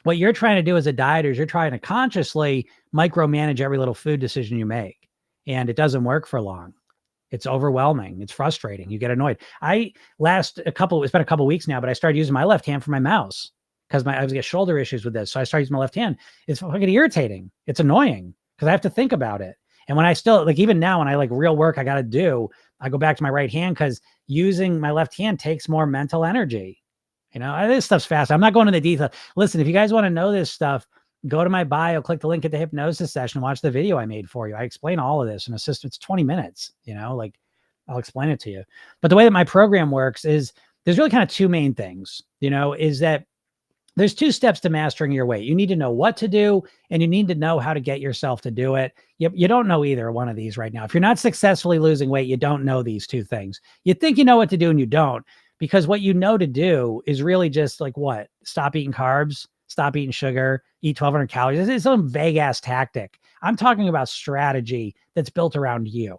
what you're trying to do as a dieter is you're trying to consciously micromanage every little food decision you make. And it doesn't work for long. It's overwhelming. It's frustrating. You get annoyed. It's been a couple weeks now, but I started using my left hand for my mouse because I was getting shoulder issues with this. So I started using my left hand. It's fucking irritating. It's annoying because I have to think about it. And when I still even now, when I real work I got to do, I go back to my right hand because using my left hand takes more mental energy. This stuff's fast. I'm not going into the detail. Listen, if you guys want to know this stuff, go to my bio, click the link at the hypnosis session, watch the video I made for you. I explain all of this in a system. It's 20 minutes, I'll explain it to you. But the way that my program works is there's really kind of two main things, is that there's two steps to mastering your weight. You need to know what to do, and you need to know how to get yourself to do it. You don't know either one of these right now. If you're not successfully losing weight, you don't know these two things. You think you know what to do and you don't, because what you know to do is really just what? Stop eating carbs, stop eating sugar, eat 1,200 calories. It's some vague ass tactic. I'm talking about strategy that's built around you.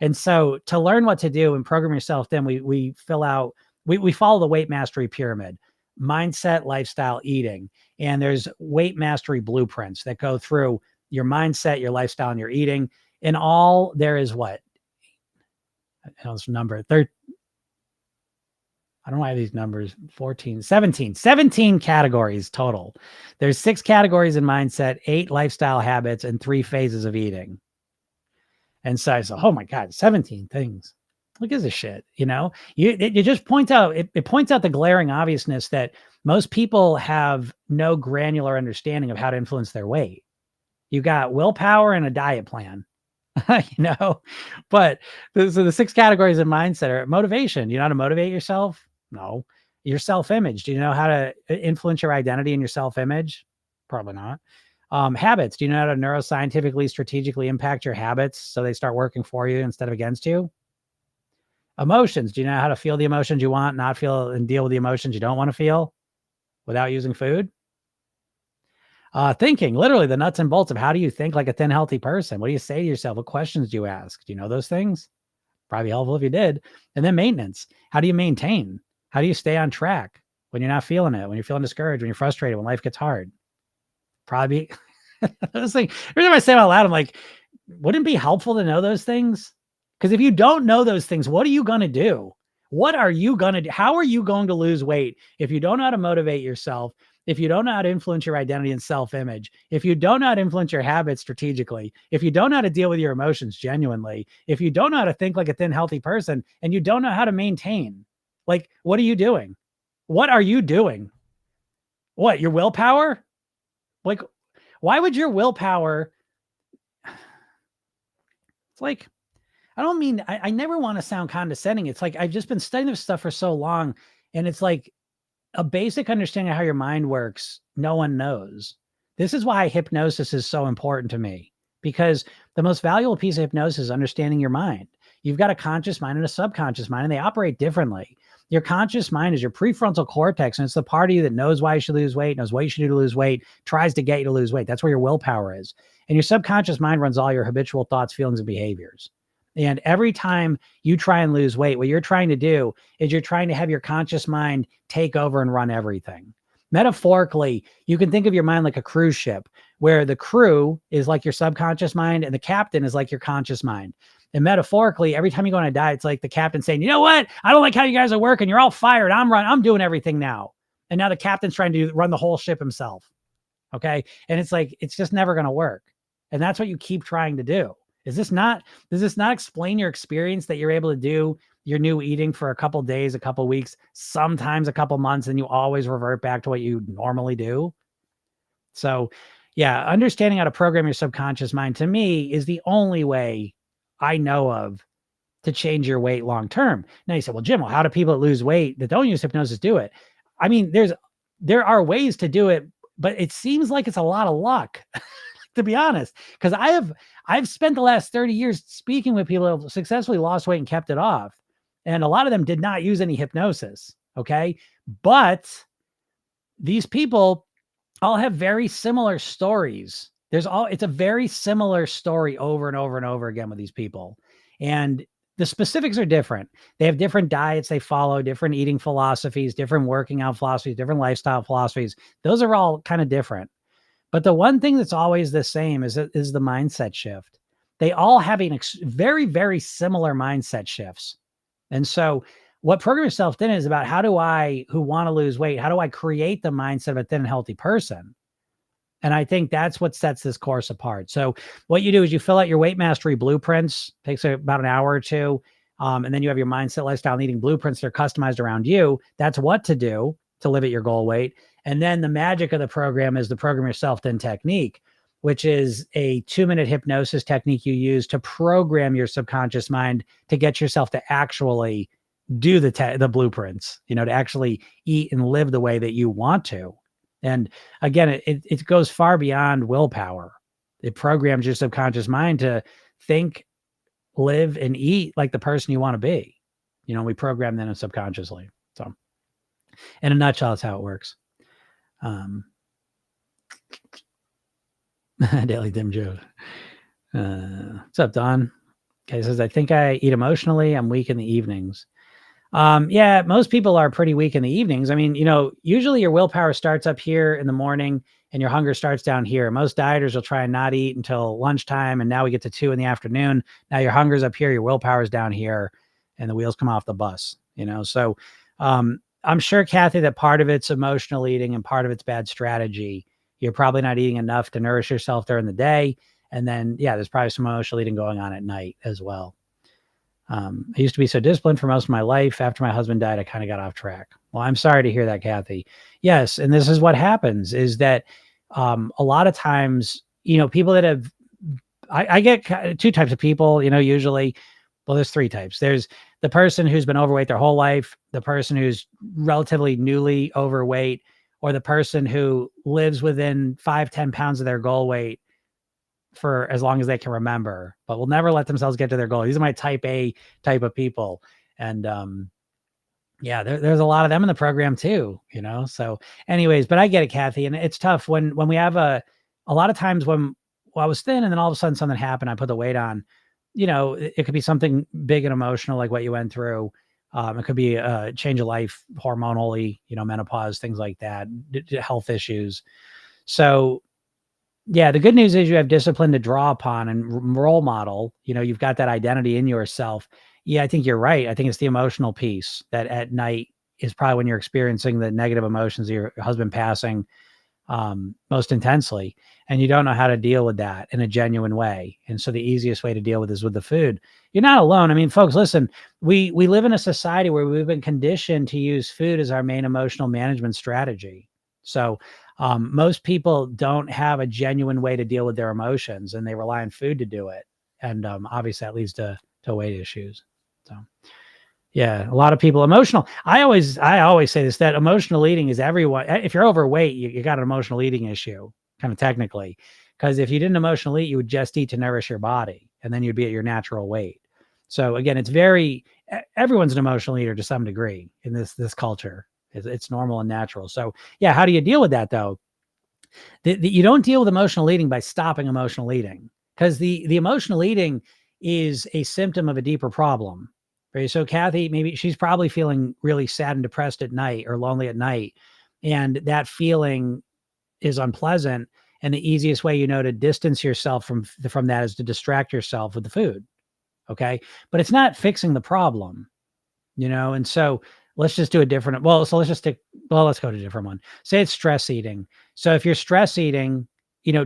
And so to learn what to do and program yourself, then we follow the weight mastery pyramid: mindset, lifestyle, eating. And there's weight mastery blueprints that go through your mindset, your lifestyle, and your eating. And all there is what? I know this number. I don't know why these numbers, 17 categories total. There's 6 categories in mindset, 8 lifestyle habits, and 3 phases of eating. And so I said, oh my God, 17 things. Look at this shit. It just points out, it points out the glaring obviousness that most people have no granular understanding of how to influence their weight. You got willpower and a diet plan. But the 6 categories of mindset are motivation. You know how to motivate yourself? No. Your self-image. Do you know how to influence your identity and your self-image? Probably not. Habits. Do you know how to neuroscientifically, strategically impact your habits so they start working for you instead of against you? Emotions. Do you know how to feel the emotions you want, not feel, and deal with the emotions you don't want to feel without using food? Thinking, literally the nuts and bolts of how do you think like a thin, healthy person? What do you say to yourself? What questions do you ask? Do you know those things? Probably helpful if you did. And then maintenance. How do you maintain? How do you stay on track when you're not feeling it, when you're feeling discouraged, when you're frustrated, when life gets hard? Probably those things. Every time I say them out loud, I'm like, wouldn't it be helpful to know those things? Because if you don't know those things, what are you going to do? What are you going to do? How are you going to lose weight if you don't know how to motivate yourself? If you don't know how to influence your identity and self-image, if you don't know how to influence your habits strategically, if you don't know how to deal with your emotions genuinely, if you don't know how to think like a thin, healthy person, and you don't know how to maintain, like, what are you doing? What are you doing? What, your willpower? Like, why would your willpower? It's like, I don't mean, I never want to sound condescending. It's like, I've just been studying this stuff for so long. And it's like a basic understanding of how your mind works. No one knows. This is why hypnosis is so important to me, because the most valuable piece of hypnosis is understanding your mind. You've got a conscious mind and a subconscious mind, and they operate differently. Your conscious mind is your prefrontal cortex, and it's the part of you that knows why you should lose weight, knows what you should do to lose weight, tries to get you to lose weight. That's where your willpower is. And your subconscious mind runs all your habitual thoughts, feelings, and behaviors. And every time you try and lose weight, what you're trying to do is you're trying to have your conscious mind take over and run everything. Metaphorically, you can think of your mind like a cruise ship, where the crew is like your subconscious mind and the captain is like your conscious mind. And metaphorically, every time you go on a diet, it's like the captain saying, you know what? I don't like how you guys are working. You're all fired. I'm doing everything now. And now the captain's trying to run the whole ship himself. Okay. And it's like, it's just never going to work. And that's what you keep trying to do. Does this not explain your experience that you're able to do your new eating for a couple of days, a couple of weeks, sometimes a couple of months, and you always revert back to what you normally do? So yeah, understanding how to program your subconscious mind, to me, is the only way I know of to change your weight long-term. Now you say, well, Jim, how do people that lose weight that don't use hypnosis do it? I mean, there are ways to do it, but it seems like it's a lot of luck. To be honest, because I've spent the last 30 years speaking with people who have successfully lost weight and kept it off. And a lot of them did not use any hypnosis. Okay. But these people all have very similar stories. It's a very similar story over and over and over again with these people. And the specifics are different. They have different diets they follow, different eating philosophies, different working out philosophies, different lifestyle philosophies. Those are all kind of different. But the one thing that's always the same is the mindset shift. They all have very, very similar mindset shifts. And so what Program Yourself Thin is about, who want to lose weight, how do I create the mindset of a thin and healthy person? And I think that's what sets this course apart. So what you do is you fill out your weight mastery blueprints, takes about an hour or two. And then you have your mindset, lifestyle, and eating blueprints that are customized around you. That's what to do to live at your goal weight. And then the magic of the program is the Program Yourself Thin technique, which is a 2-minute hypnosis technique you use to program your subconscious mind to get yourself to actually do the blueprints, to actually eat and live the way that you want to. And again, it goes far beyond willpower. It programs your subconscious mind to think, live, and eat like the person you want to be. We program them subconsciously. So in a nutshell, that's how it works. Daily Dim Joe. What's up, Don? Okay, says, I think I eat emotionally. I'm weak in the evenings. Yeah, most people are pretty weak in the evenings. I mean, usually your willpower starts up here in the morning and your hunger starts down here. Most dieters will try and not eat until lunchtime. And now we get to 2 p.m. Now your hunger's up here, your willpower's down here, and the wheels come off the bus, So, I'm sure, Kathy, that part of it's emotional eating and part of it's bad strategy. You're probably not eating enough to nourish yourself during the day. And then, yeah, there's probably some emotional eating going on at night as well. I used to be so disciplined for most of my life. After my husband died, I kind of got off track. Well, I'm sorry to hear that, Kathy. Yes. And this is what happens is that a lot of times, people that have, I get 2 types of people, usually. Well, there's 3 types. There's the person who's been overweight their whole life, the person who's relatively newly overweight, or the person who lives within 5-10 pounds of their goal weight for as long as they can remember, but will never let themselves get to their goal. These are my type A type of people. And yeah, there's a lot of them in the program too, So anyways, but I get it, Kathy. And it's tough when we have a lot of times when I was thin and then all of a sudden something happened, I put the weight on. It could be something big and emotional, like what you went through. It could be a change of life hormonally, menopause, things like that, health issues. So Yeah, the good news is you have discipline to draw upon and role model. You've got that identity in yourself. Yeah, I think you're right. I think it's the emotional piece that at night is probably when you're experiencing the negative emotions of your husband passing most intensely, and you don't know how to deal with that in a genuine way. And so the easiest way to deal with is with the food. You're not alone. I mean, folks, listen, we live in a society where we've been conditioned to use food as our main emotional management strategy. So most people don't have a genuine way to deal with their emotions, and they rely on food to do it. And obviously that leads to weight issues. So yeah, a lot of people emotional. I always say this, that emotional eating is everyone. If you're overweight, you got an emotional eating issue, kind of technically, because if you didn't emotionally eat, you would just eat to nourish your body, and then you'd be at your natural weight. So again, everyone's an emotional eater to some degree in this culture. It's normal and natural. So yeah, how do you deal with that though? You don't deal with emotional eating by stopping emotional eating, because the emotional eating is a symptom of a deeper problem. Right. So Kathy, maybe she's probably feeling really sad and depressed at night or lonely at night. And that feeling is unpleasant. And the easiest way, to distance yourself from that is to distract yourself with the food. Okay. But it's not fixing the problem. And so let's just do a different, so let's just let's go to a different one. Say it's stress eating. So if you're stress eating,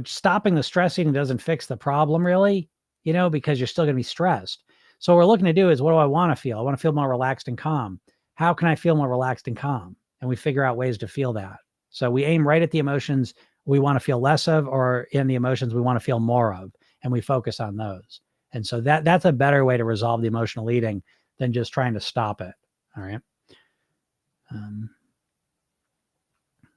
stopping the stress eating doesn't fix the problem really, because you're still going to be stressed. So what we're looking to do is, what do I want to feel? I want to feel more relaxed and calm. How can I feel more relaxed and calm? And we figure out ways to feel that. So we aim right at the emotions we want to feel less of, or in the emotions we want to feel more of, and we focus on those. And so that's a better way to resolve the emotional eating than just trying to stop it. All right.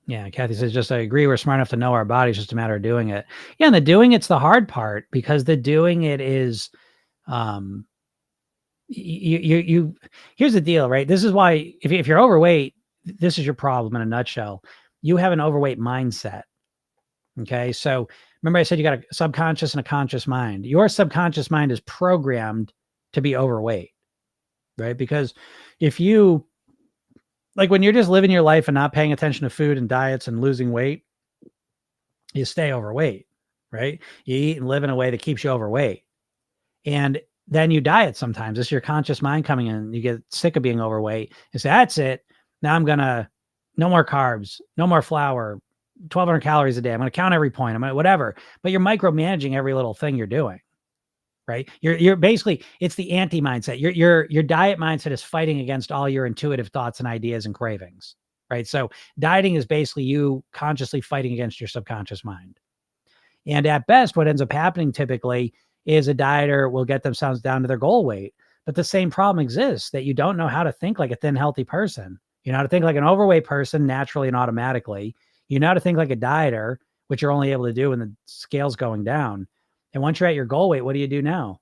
Yeah, Kathy says, just I agree. We're smart enough to know our body. It's just a matter of doing it. Yeah, and the doing it's the hard part, because the doing it is, you. Here's the deal, right? This is why if you're overweight, this is your problem in a nutshell. You have an overweight mindset. Okay, so remember I said you got a subconscious and a conscious mind. Your subconscious mind is programmed to be overweight, right? Because if you, like, when you're just living your life and not paying attention to food and diets and losing weight, you stay overweight, right? You eat and live in a way that keeps you overweight. And then you diet sometimes. It's your conscious mind coming in. You get sick of being overweight. You say, that's it. Now no more carbs, no more flour, 1,200 calories a day. I'm going to count every point. I'm going to whatever. But you're micromanaging every little thing you're doing. Right. You're basically, it's the anti mindset. Your diet mindset is fighting against all your intuitive thoughts and ideas and cravings. Right. So dieting is basically you consciously fighting against your subconscious mind. And at best, what ends up happening typically is a dieter will get themselves down to their goal weight. But the same problem exists, that you don't know how to think like a thin, healthy person. You know how to think like an overweight person naturally and automatically. You know how to think like a dieter, which you're only able to do when the scale's going down. And once you're at your goal weight, what do you do now?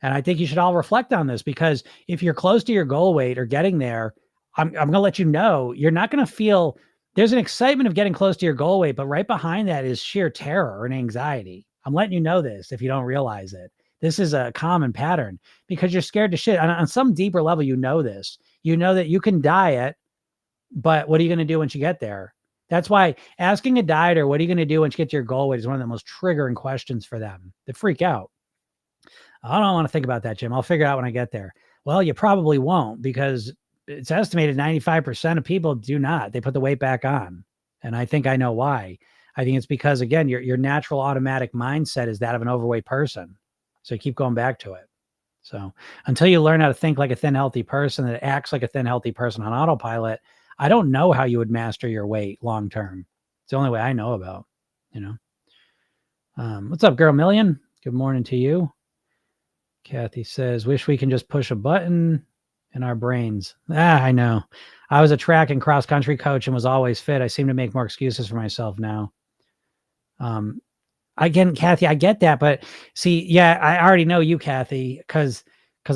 And I think you should all reflect on this, because if you're close to your goal weight or getting there, I'm going to let you know, you're not going to feel, there's an excitement of getting close to your goal weight, but right behind that is sheer terror and anxiety. I'm letting you know this if you don't realize it. This is a common pattern, because you're scared to shit. On some deeper level, this. You know that you can diet, but what are you going to do once you get there? That's why asking a dieter, what are you going to do once you get to your goal weight, is one of the most triggering questions for them. They freak out. I don't want to think about that, Jim. I'll figure it out when I get there. Well, you probably won't, because it's estimated 95% of people do not. They put the weight back on. And I think I know why. I think it's because, again, your natural automatic mindset is that of an overweight person. So you keep going back to it. So until you learn how to think like a thin, healthy person that acts like a thin, healthy person on autopilot, I don't know how you would master your weight long term. It's the only way I know about, What's up, Girl Million? Good morning to you. Kathy says, wish we can just push a button in our brains. I know. I was a track and cross country coach and was always fit. I seem to make more excuses for myself now. Again, Kathy, I get that, but see, yeah, I already know you, Kathy, because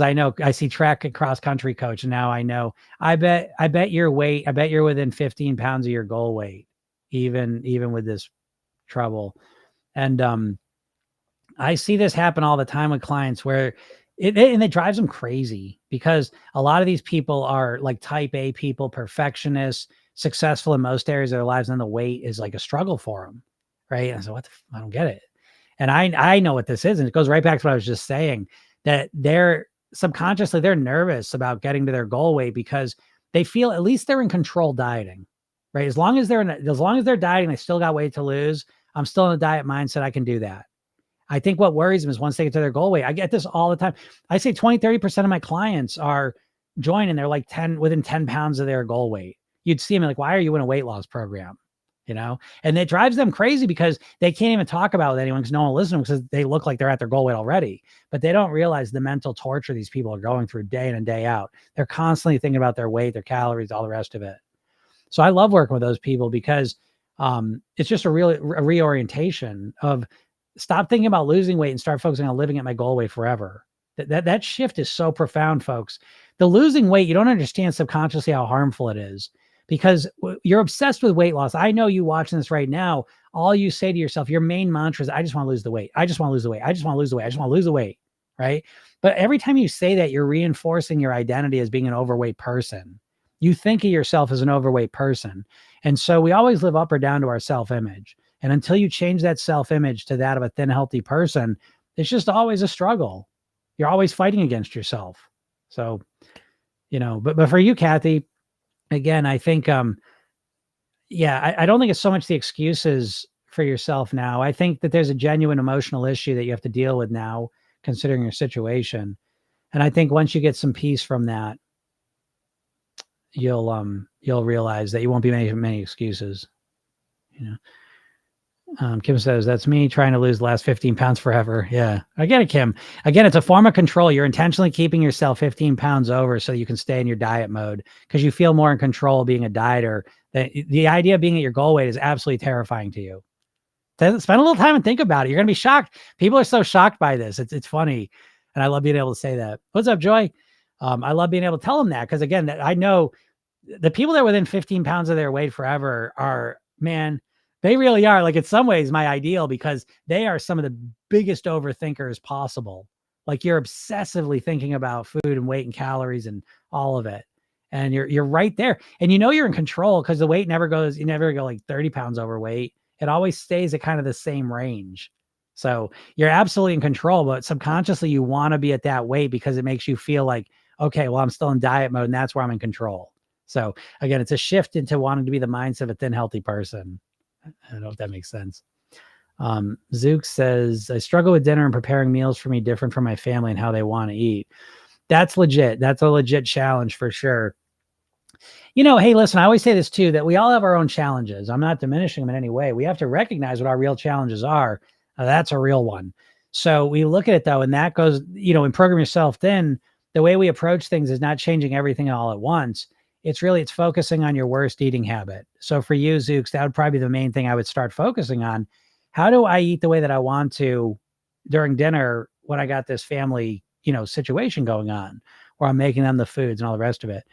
I know, I see track and cross country coach, and now I know. I bet your weight, I bet you're within 15 pounds of your goal weight, even with this trouble. And I see this happen all the time with clients, where it drives them crazy, because a lot of these people are like type A people, perfectionists, successful in most areas of their lives, and the weight is like a struggle for them. right? And I said, I don't get it. And I know what this is. And it goes right back to what I was just saying, that they're subconsciously, they're nervous about getting to their goal weight because they feel at least they're in control dieting, right? As long as they're dieting, they still got weight to lose. I'm still in a diet mindset. I can do that. I think what worries them is once they get to their goal weight, I get this all the time. I say 20-30% of my clients are joining. They're like within 10 pounds of their goal weight. You'd see them like, why are you in a weight loss program? And it drives them crazy because they can't even talk about it with anyone because no one will listen because they look like they're at their goal weight already, but they don't realize the mental torture these people are going through day in and day out. They're constantly thinking about their weight, their calories, all the rest of it. So I love working with those people because it's just a reorientation of stop thinking about losing weight and start focusing on living at my goal weight forever. That shift is so profound, folks. The losing weight, you don't understand subconsciously how harmful it is because you're obsessed with weight loss. I know you watching this right now, all you say to yourself, your main mantra is, I just want to lose the weight. I just want to lose the weight. I just want to lose the weight. I just want to lose the weight. Right. But every time you say that, you're reinforcing your identity as being an overweight person. You think of yourself as an overweight person. And so we always live up or down to our self-image. And until you change that self-image to that of a thin, healthy person, it's just always a struggle. You're always fighting against yourself. So, but for you, Kathy, again, I think, I don't think it's so much the excuses for yourself now. I think that there's a genuine emotional issue that you have to deal with now, considering your situation. And I think once you get some peace from that, you'll realize that you won't be making many excuses. Kim says, that's me trying to lose the last 15 pounds forever. Yeah, I get it, Kim. Again, it's a form of control. You're intentionally keeping yourself 15 pounds over so you can stay in your diet mode because you feel more in control being a dieter. The idea of being at your goal weight is absolutely terrifying to you. Spend a little time and think about it. You're going to be shocked. People are so shocked by this. It's funny. And I love being able to say that. What's up, Joy? I love being able to tell them that because, again, I know the people that are within 15 pounds of their weight forever are, man, they really are, like, in some ways my ideal because they are some of the biggest overthinkers possible. Like, you're obsessively thinking about food and weight and calories and all of it. And you're right there. And you're in control because the weight you never go like 30 pounds overweight. It always stays at kind of the same range. So you're absolutely in control, but subconsciously you want to be at that weight because it makes you feel like, okay, well, I'm still in diet mode and that's where I'm in control. So again, it's a shift into wanting to be the mindset of a thin, healthy person. I don't know if that makes sense. Zook says, I struggle with dinner and preparing meals for me different from my family and how they want to eat. That's legit. That's a legit challenge for sure. Hey, listen, I always say this too, that we all have our own challenges. I'm not diminishing them in any way. We have to recognize what our real challenges are. That's a real one. So we look at it though, and that goes, in Program Yourself Thin, the way we approach things is not changing everything all at once. It's focusing on your worst eating habit. So for you, Zooks, that would probably be the main thing I would start focusing on. How do I eat the way that I want to during dinner when I got this family, situation going on where I'm making them the foods and all the rest of it?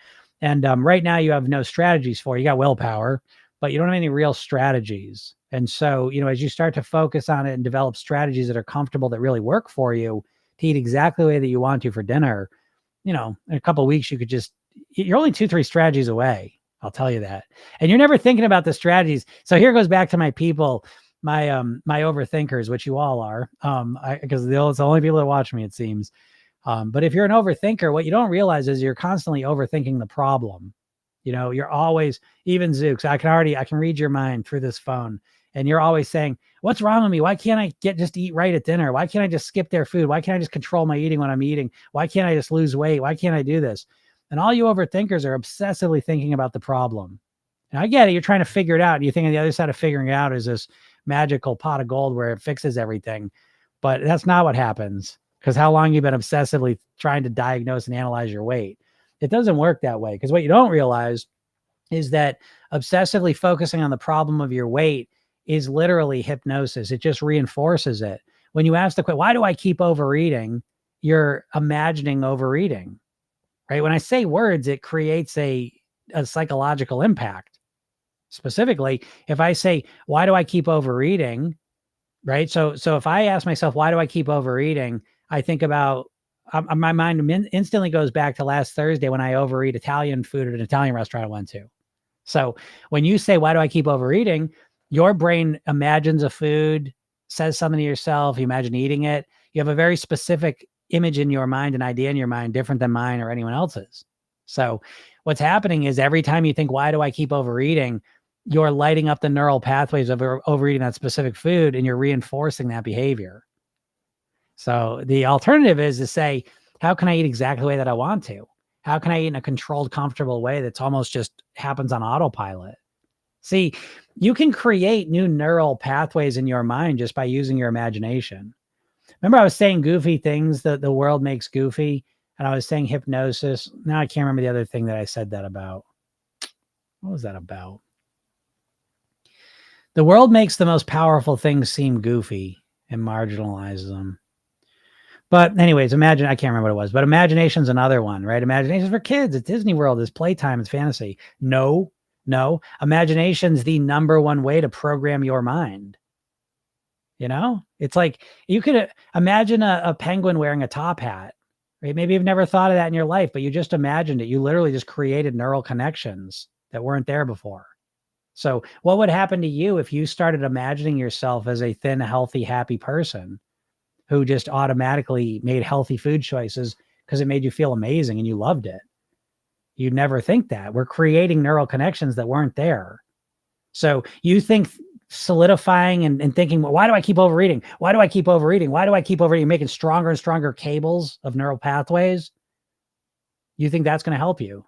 And right now you have no strategies for it. You got willpower, but you don't have any real strategies. And so, as you start to focus on it and develop strategies that are comfortable, that really work for you to eat exactly the way that you want to for dinner, in a couple of weeks, you're only 2-3 strategies away. I'll tell you that. And you're never thinking about the strategies. So here goes back to my people, my overthinkers, which you all are, because it's the only people that watch me, it seems. But if you're an overthinker, what you don't realize is you're constantly overthinking the problem. You're always, even Zooks, I can read your mind through this phone. And you're always saying, what's wrong with me? Why can't I just eat right at dinner? Why can't I just skip their food? Why can't I just control my eating when I'm eating? Why can't I just lose weight? Why can't I do this? And all you overthinkers are obsessively thinking about the problem. And I get it. You're trying to figure it out. And you think on the other side of figuring it out is this magical pot of gold where it fixes everything. But that's not what happens. Because how long you've been obsessively trying to diagnose and analyze your weight. It doesn't work that way. Because what you don't realize is that obsessively focusing on the problem of your weight is literally hypnosis. It just reinforces it. When you ask the question, why do I keep overeating? You're imagining overeating, right? When I say words, it creates a psychological impact. Specifically, if I say, why do I keep overeating? Right? So if I ask myself, why do I keep overeating? I think about, my mind instantly goes back to last Thursday when I overeat Italian food at an Italian restaurant I went to. So when you say, why do I keep overeating? Your brain imagines a food, says something to yourself, you imagine eating it. You have a very specific image in your mind, an idea in your mind, different than mine or anyone else's. So what's happening is every time you think, why do I keep overeating? You're lighting up the neural pathways of overeating that specific food, and you're reinforcing that behavior. So the alternative is to say, how can I eat exactly the way that I want to? How can I eat in a controlled, comfortable way that's almost just happens on autopilot? See, you can create new neural pathways in your mind just by using your imagination. Remember, I was saying goofy things that the world makes goofy, and I was saying hypnosis. Now I can't remember the other thing that I said that about. What was that about? The world makes the most powerful things seem goofy and marginalizes them. But anyways, I can't remember what it was, but imagination's another one, right? Imagination's for kids. It's Disney World. It's playtime. It's fantasy. No. Imagination's the number one way to program your mind. It's like you could imagine a penguin wearing a top hat, right? Maybe you've never thought of that in your life, but you just imagined it. You literally just created neural connections that weren't there before. So what would happen to you if you started imagining yourself as a thin, healthy, happy person who just automatically made healthy food choices because it made you feel amazing and you loved it? You'd never think that. We're creating neural connections that weren't there. So you think solidifying and thinking, well, why do I keep overeating? Why do I keep overeating? Why do I keep overeating? Making stronger and stronger cables of neural pathways. You think that's going to help you.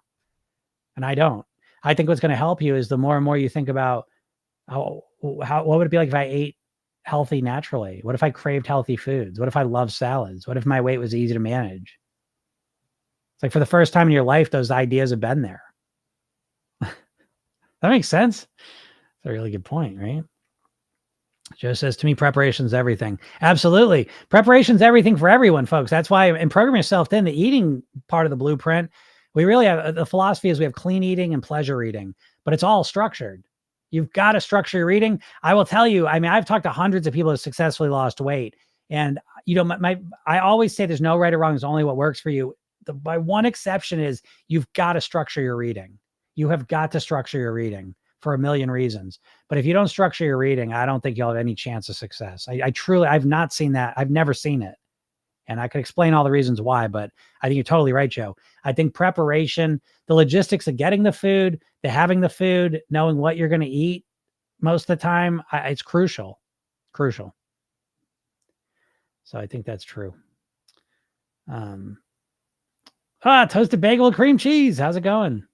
And I don't. I think what's going to help you is the more and more you think about what would it be like if I ate healthy naturally? What if I craved healthy foods? What if I loved salads? What if my weight was easy to manage? It's like for the first time in your life, those ideas have been there. That makes sense. That's a really good point, right? Joe says, to me, preparation's everything. Absolutely. Preparation's everything for everyone, folks. That's why in Program Yourself Thin, the eating part of the blueprint, we really have the philosophy is we have clean eating and pleasure eating, but it's all structured. You've got to structure your eating. I will tell you, I've talked to hundreds of people who successfully lost weight. And, I always say there's no right or wrong. There's only what works for you. My one exception is you've got to structure your eating. You have got to structure your eating for a million reasons. But if you don't structure your eating, I don't think you'll have any chance of success. I truly, I've not seen that. I've never seen it. And I could explain all the reasons why, but I think you're totally right, Joe. I think preparation, the logistics of getting the food, the having the food, knowing what you're going to eat most of the time, it's crucial. Crucial. So I think that's true. Toasted bagel and cream cheese. How's it going?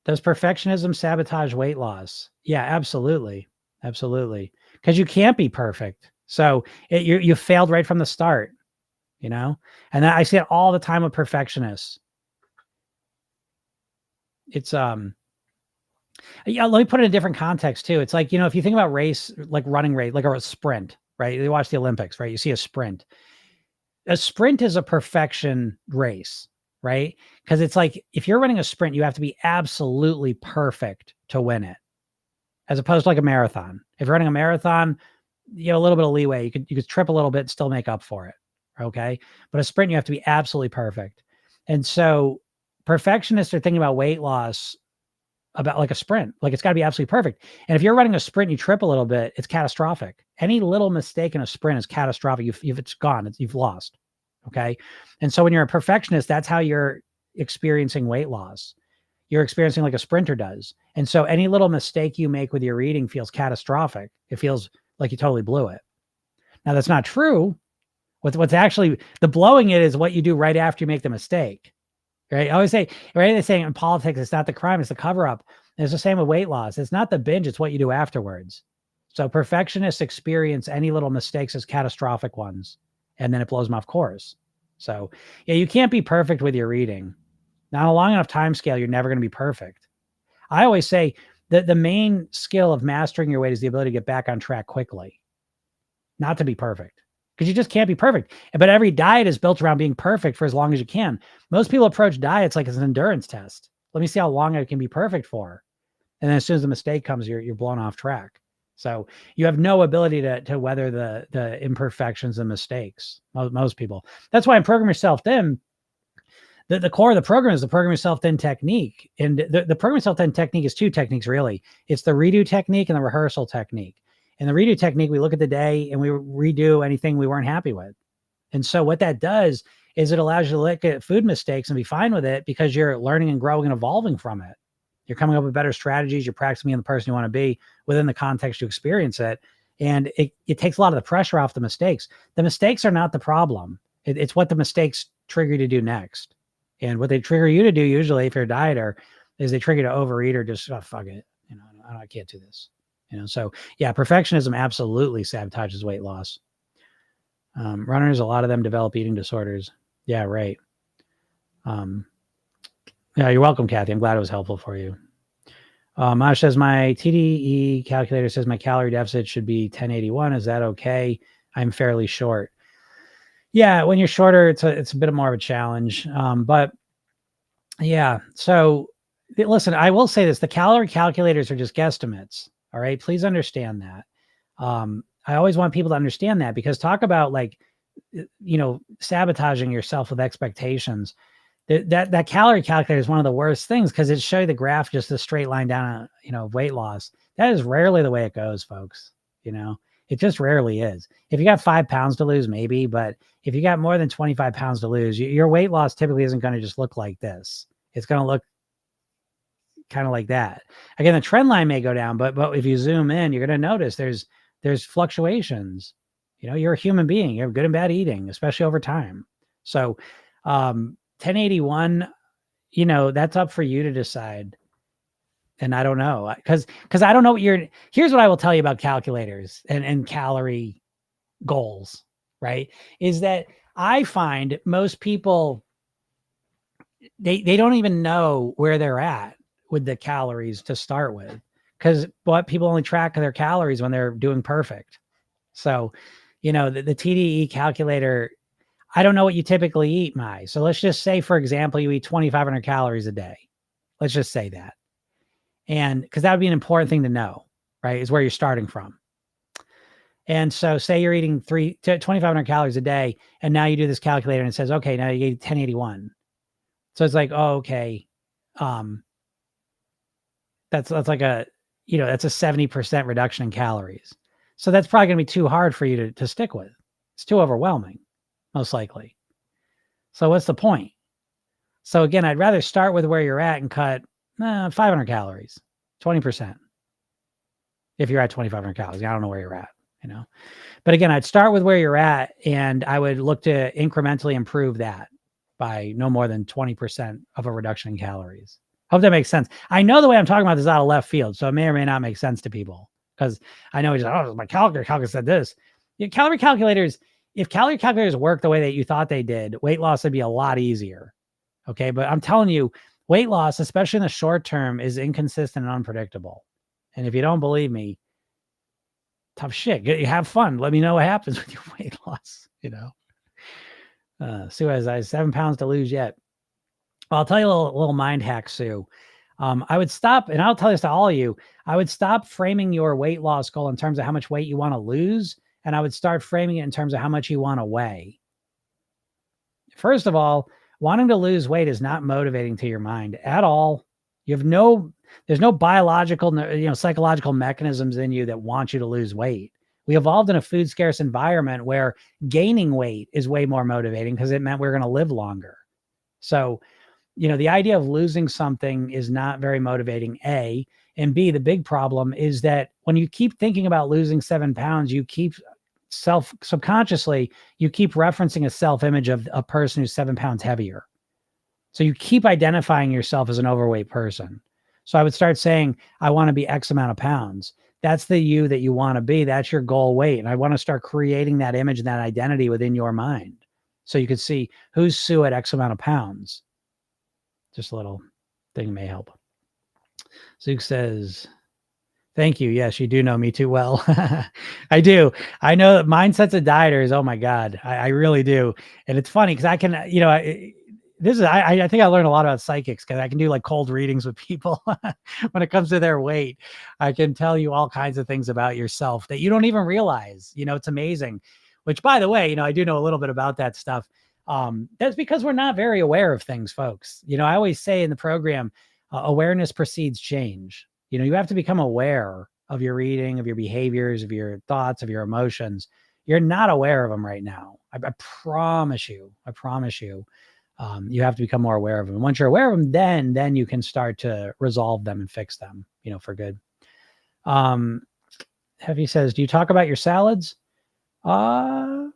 Does perfectionism sabotage weight loss? Yeah, absolutely. Absolutely. Because you can't be perfect. So you failed right from the start, and I see it all the time with perfectionists. It's, let me put it in a different context too. It's like, if you think about race, like running race, like a sprint, right? You watch the Olympics, right? You see a sprint. A sprint is a perfection race, right? Because it's like, if you're running a sprint, you have to be absolutely perfect to win it, as opposed to like a marathon. If you're running a marathon, you have a little bit of leeway. You could trip a little bit and still make up for it. Okay. But a sprint, you have to be absolutely perfect. And so perfectionists are thinking about weight loss about like a sprint, like it's got to be absolutely perfect. And if you're running a sprint, you trip a little bit, it's catastrophic. Any little mistake in a sprint is catastrophic. It's gone, you've lost. Okay. And so when you're a perfectionist, that's how you're experiencing weight loss. You're experiencing like a sprinter does. And so any little mistake you make with your eating feels catastrophic. It feels like you totally blew it. Now that's not true. What's actually the blowing it is what you do right after you make the mistake. Right? I always say, right? They say in politics, it's not the crime, it's the cover up. And it's the same with weight loss. It's not the binge, it's what you do afterwards. So perfectionists experience any little mistakes as catastrophic ones, and then it blows them off course. So yeah, you can't be perfect with your eating. Now, on a long enough time scale, you're never going to be perfect. I always say that the main skill of mastering your weight is the ability to get back on track quickly, not to be perfect. Because you just can't be perfect. But every diet is built around being perfect for as long as you can. Most people approach diets like it's an endurance test. Let me see how long I can be perfect for. And then as soon as the mistake comes, you're blown off track. So you have no ability to weather the imperfections and mistakes. Most people. That's why in Program Yourself Thin, the core of the program is the program yourself then technique. And the program yourself then technique is two techniques, really. It's the redo technique and the rehearsal technique. And the redo technique, we look at the day and we redo anything we weren't happy with. And so what that does is it allows you to look at food mistakes and be fine with it because you're learning and growing and evolving from it. You're coming up with better strategies. You're practicing being the person you want to be within the context you experience it. And it takes a lot of the pressure off the mistakes. The mistakes are not the problem. It's what the mistakes trigger you to do next. And what they trigger you to do usually, if you're a dieter, is they trigger you to overeat or just, oh, fuck it. I can't do this. So yeah, perfectionism absolutely sabotages weight loss. Runners, a lot of them develop eating disorders. Yeah, right. Yeah, you're welcome, Kathy. I'm glad it was helpful for you. Maj says, my TDE calculator says my calorie deficit should be 1081. Is that okay? I'm fairly short. Yeah, when you're shorter, it's a bit more of a challenge. But yeah, so listen, I will say this, the calorie calculators are just guesstimates. All right. Please understand that. I always want people to understand that, because talk about like, sabotaging yourself with expectations. That calorie calculator is one of the worst things, because it shows you the graph, just a straight line down, weight loss. That is rarely the way it goes, folks. It just rarely is. If you got 5 pounds to lose, maybe, but if you got more than 25 pounds to lose, your weight loss typically isn't going to just look like this. It's going to look kind of like that. Again, the trend line may go down, but if you zoom in, you're going to notice there's fluctuations. You're a human being. You have good and bad eating, especially over time. So 1081, that's up for you to decide. And I don't know, because I don't know here's what I will tell you about calculators and calorie goals, right? Is that I find most people, they don't even know where they're at with the calories to start with, because people only track their calories when they're doing perfect. So, the TDE calculator, I don't know what you typically eat, Mai. So let's just say, for example, you eat 2,500 calories a day. Let's just say that. And because that would be an important thing to know, right? Is where you're starting from. And so say you're eating 2,500 calories a day, and now you do this calculator and it says, okay, now you eat 1081. So it's like, oh, okay. That's like that's a 70% reduction in calories. So that's probably going to be too hard for you to stick with. It's too overwhelming, most likely. So what's the point? So again, I'd rather start with where you're at and cut 500 calories, 20%. If you're at 2,500 calories, I don't know where you're at, But again, I'd start with where you're at, and I would look to incrementally improve that by no more than 20% of a reduction in calories. Hope that makes sense. I know the way I'm talking about this is out of left field, so it may or may not make sense to people, because I know he's like, oh, my calculator said this. Calorie calculators, if calorie calculators work the way that you thought they did, weight loss would be a lot easier. Okay. But I'm telling you, weight loss, especially in the short term, is inconsistent and unpredictable. And if you don't believe me, tough shit. You have fun. Let me know what happens with your weight loss, Sue has, I have 7 pounds to lose yet. Well, I'll tell you a little mind hack, Sue. I would stop, and I'll tell this to all of you, I would stop framing your weight loss goal in terms of how much weight you want to lose, and I would start framing it in terms of how much you want to weigh. First of all, wanting to lose weight is not motivating to your mind at all. There's no biological, psychological mechanisms in you that want you to lose weight. We evolved in a food scarce environment where gaining weight is way more motivating, because it meant we we're going to live longer. So, the idea of losing something is not very motivating, A. And B, the big problem is that when you keep thinking about losing 7 pounds, you keep subconsciously, you keep referencing a self-image of a person who's 7 pounds heavier. So you keep identifying yourself as an overweight person. So I would start saying, I want to be X amount of pounds. That's the you that you want to be. That's your goal weight. And I want to start creating that image and that identity within your mind. So you could see, who's Sue at X amount of pounds? Just a little thing may help. Zook says, thank you. Yes, you do know me too well. I do. I know that mindsets of dieters. Oh my God. I really do. And it's funny because I can, I think I learned a lot about psychics, because I can do like cold readings with people when it comes to their weight. I can tell you all kinds of things about yourself that you don't even realize. It's amazing. Which, by the way, I do know a little bit about that stuff. That's because we're not very aware of things, folks. I always say in the program, awareness precedes change. You have to become aware of your eating, of your behaviors, of your thoughts, of your emotions. You're not aware of them right now. I promise you. I promise you. You have to become more aware of them. And once you're aware of them, then you can start to resolve them and fix them, for good. Heavy says, do you talk about your salads? I'm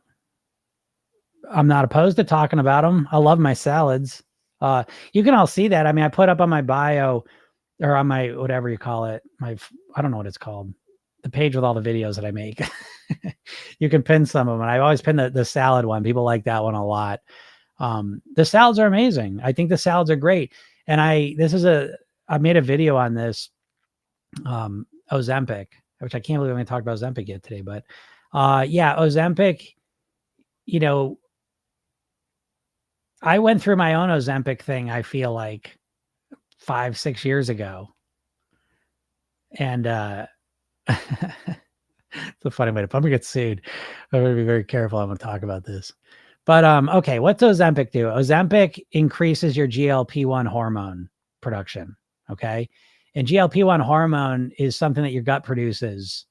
not opposed to talking about them. I love my salads. You can all see that. I mean, I put up on my bio or on my, whatever you call it, I don't know what it's called, the page with all the videos that I make. You can pin some of them. I always pin the salad one. People like that one a lot. The salads are amazing. I think the salads are great. And I made a video on this, Ozempic, which I can't believe I'm going to talk about Ozempic yet today, but, yeah, Ozempic, I went through my own Ozempic thing, I feel like 5-6 years ago. And, it's a funny way I'm going to get sued. I'm going to be very careful. I'm going to talk about this. But okay, what's Ozempic do? Ozempic increases your GLP-1 hormone production. Okay, and GLP-1 hormone is something that your gut produces,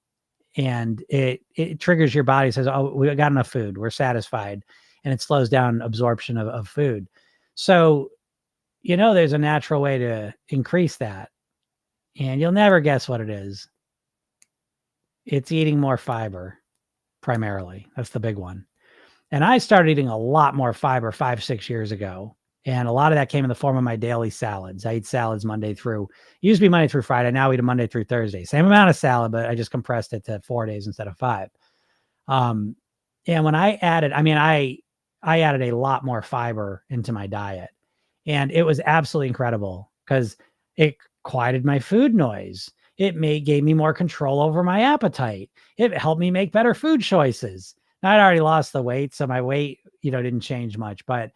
and it triggers your body. Says, "Oh, we got enough food. We're satisfied," and it slows down absorption of food. So, there's a natural way to increase that, and you'll never guess what it is. It's eating more fiber, primarily. That's the big one. And I started eating a lot more fiber 5-6 years ago. And a lot of that came in the form of my daily salads. I eat salads Monday through, it used to be Monday through Friday. Now I eat a Monday through Thursday. Same amount of salad, but I just compressed it to 4 days instead of 5. And when I added, I added a lot more fiber into my diet. And it was absolutely incredible because it quieted my food noise. It gave me more control over my appetite. It helped me make better food choices. Now, I'd already lost the weight, so my weight, didn't change much, but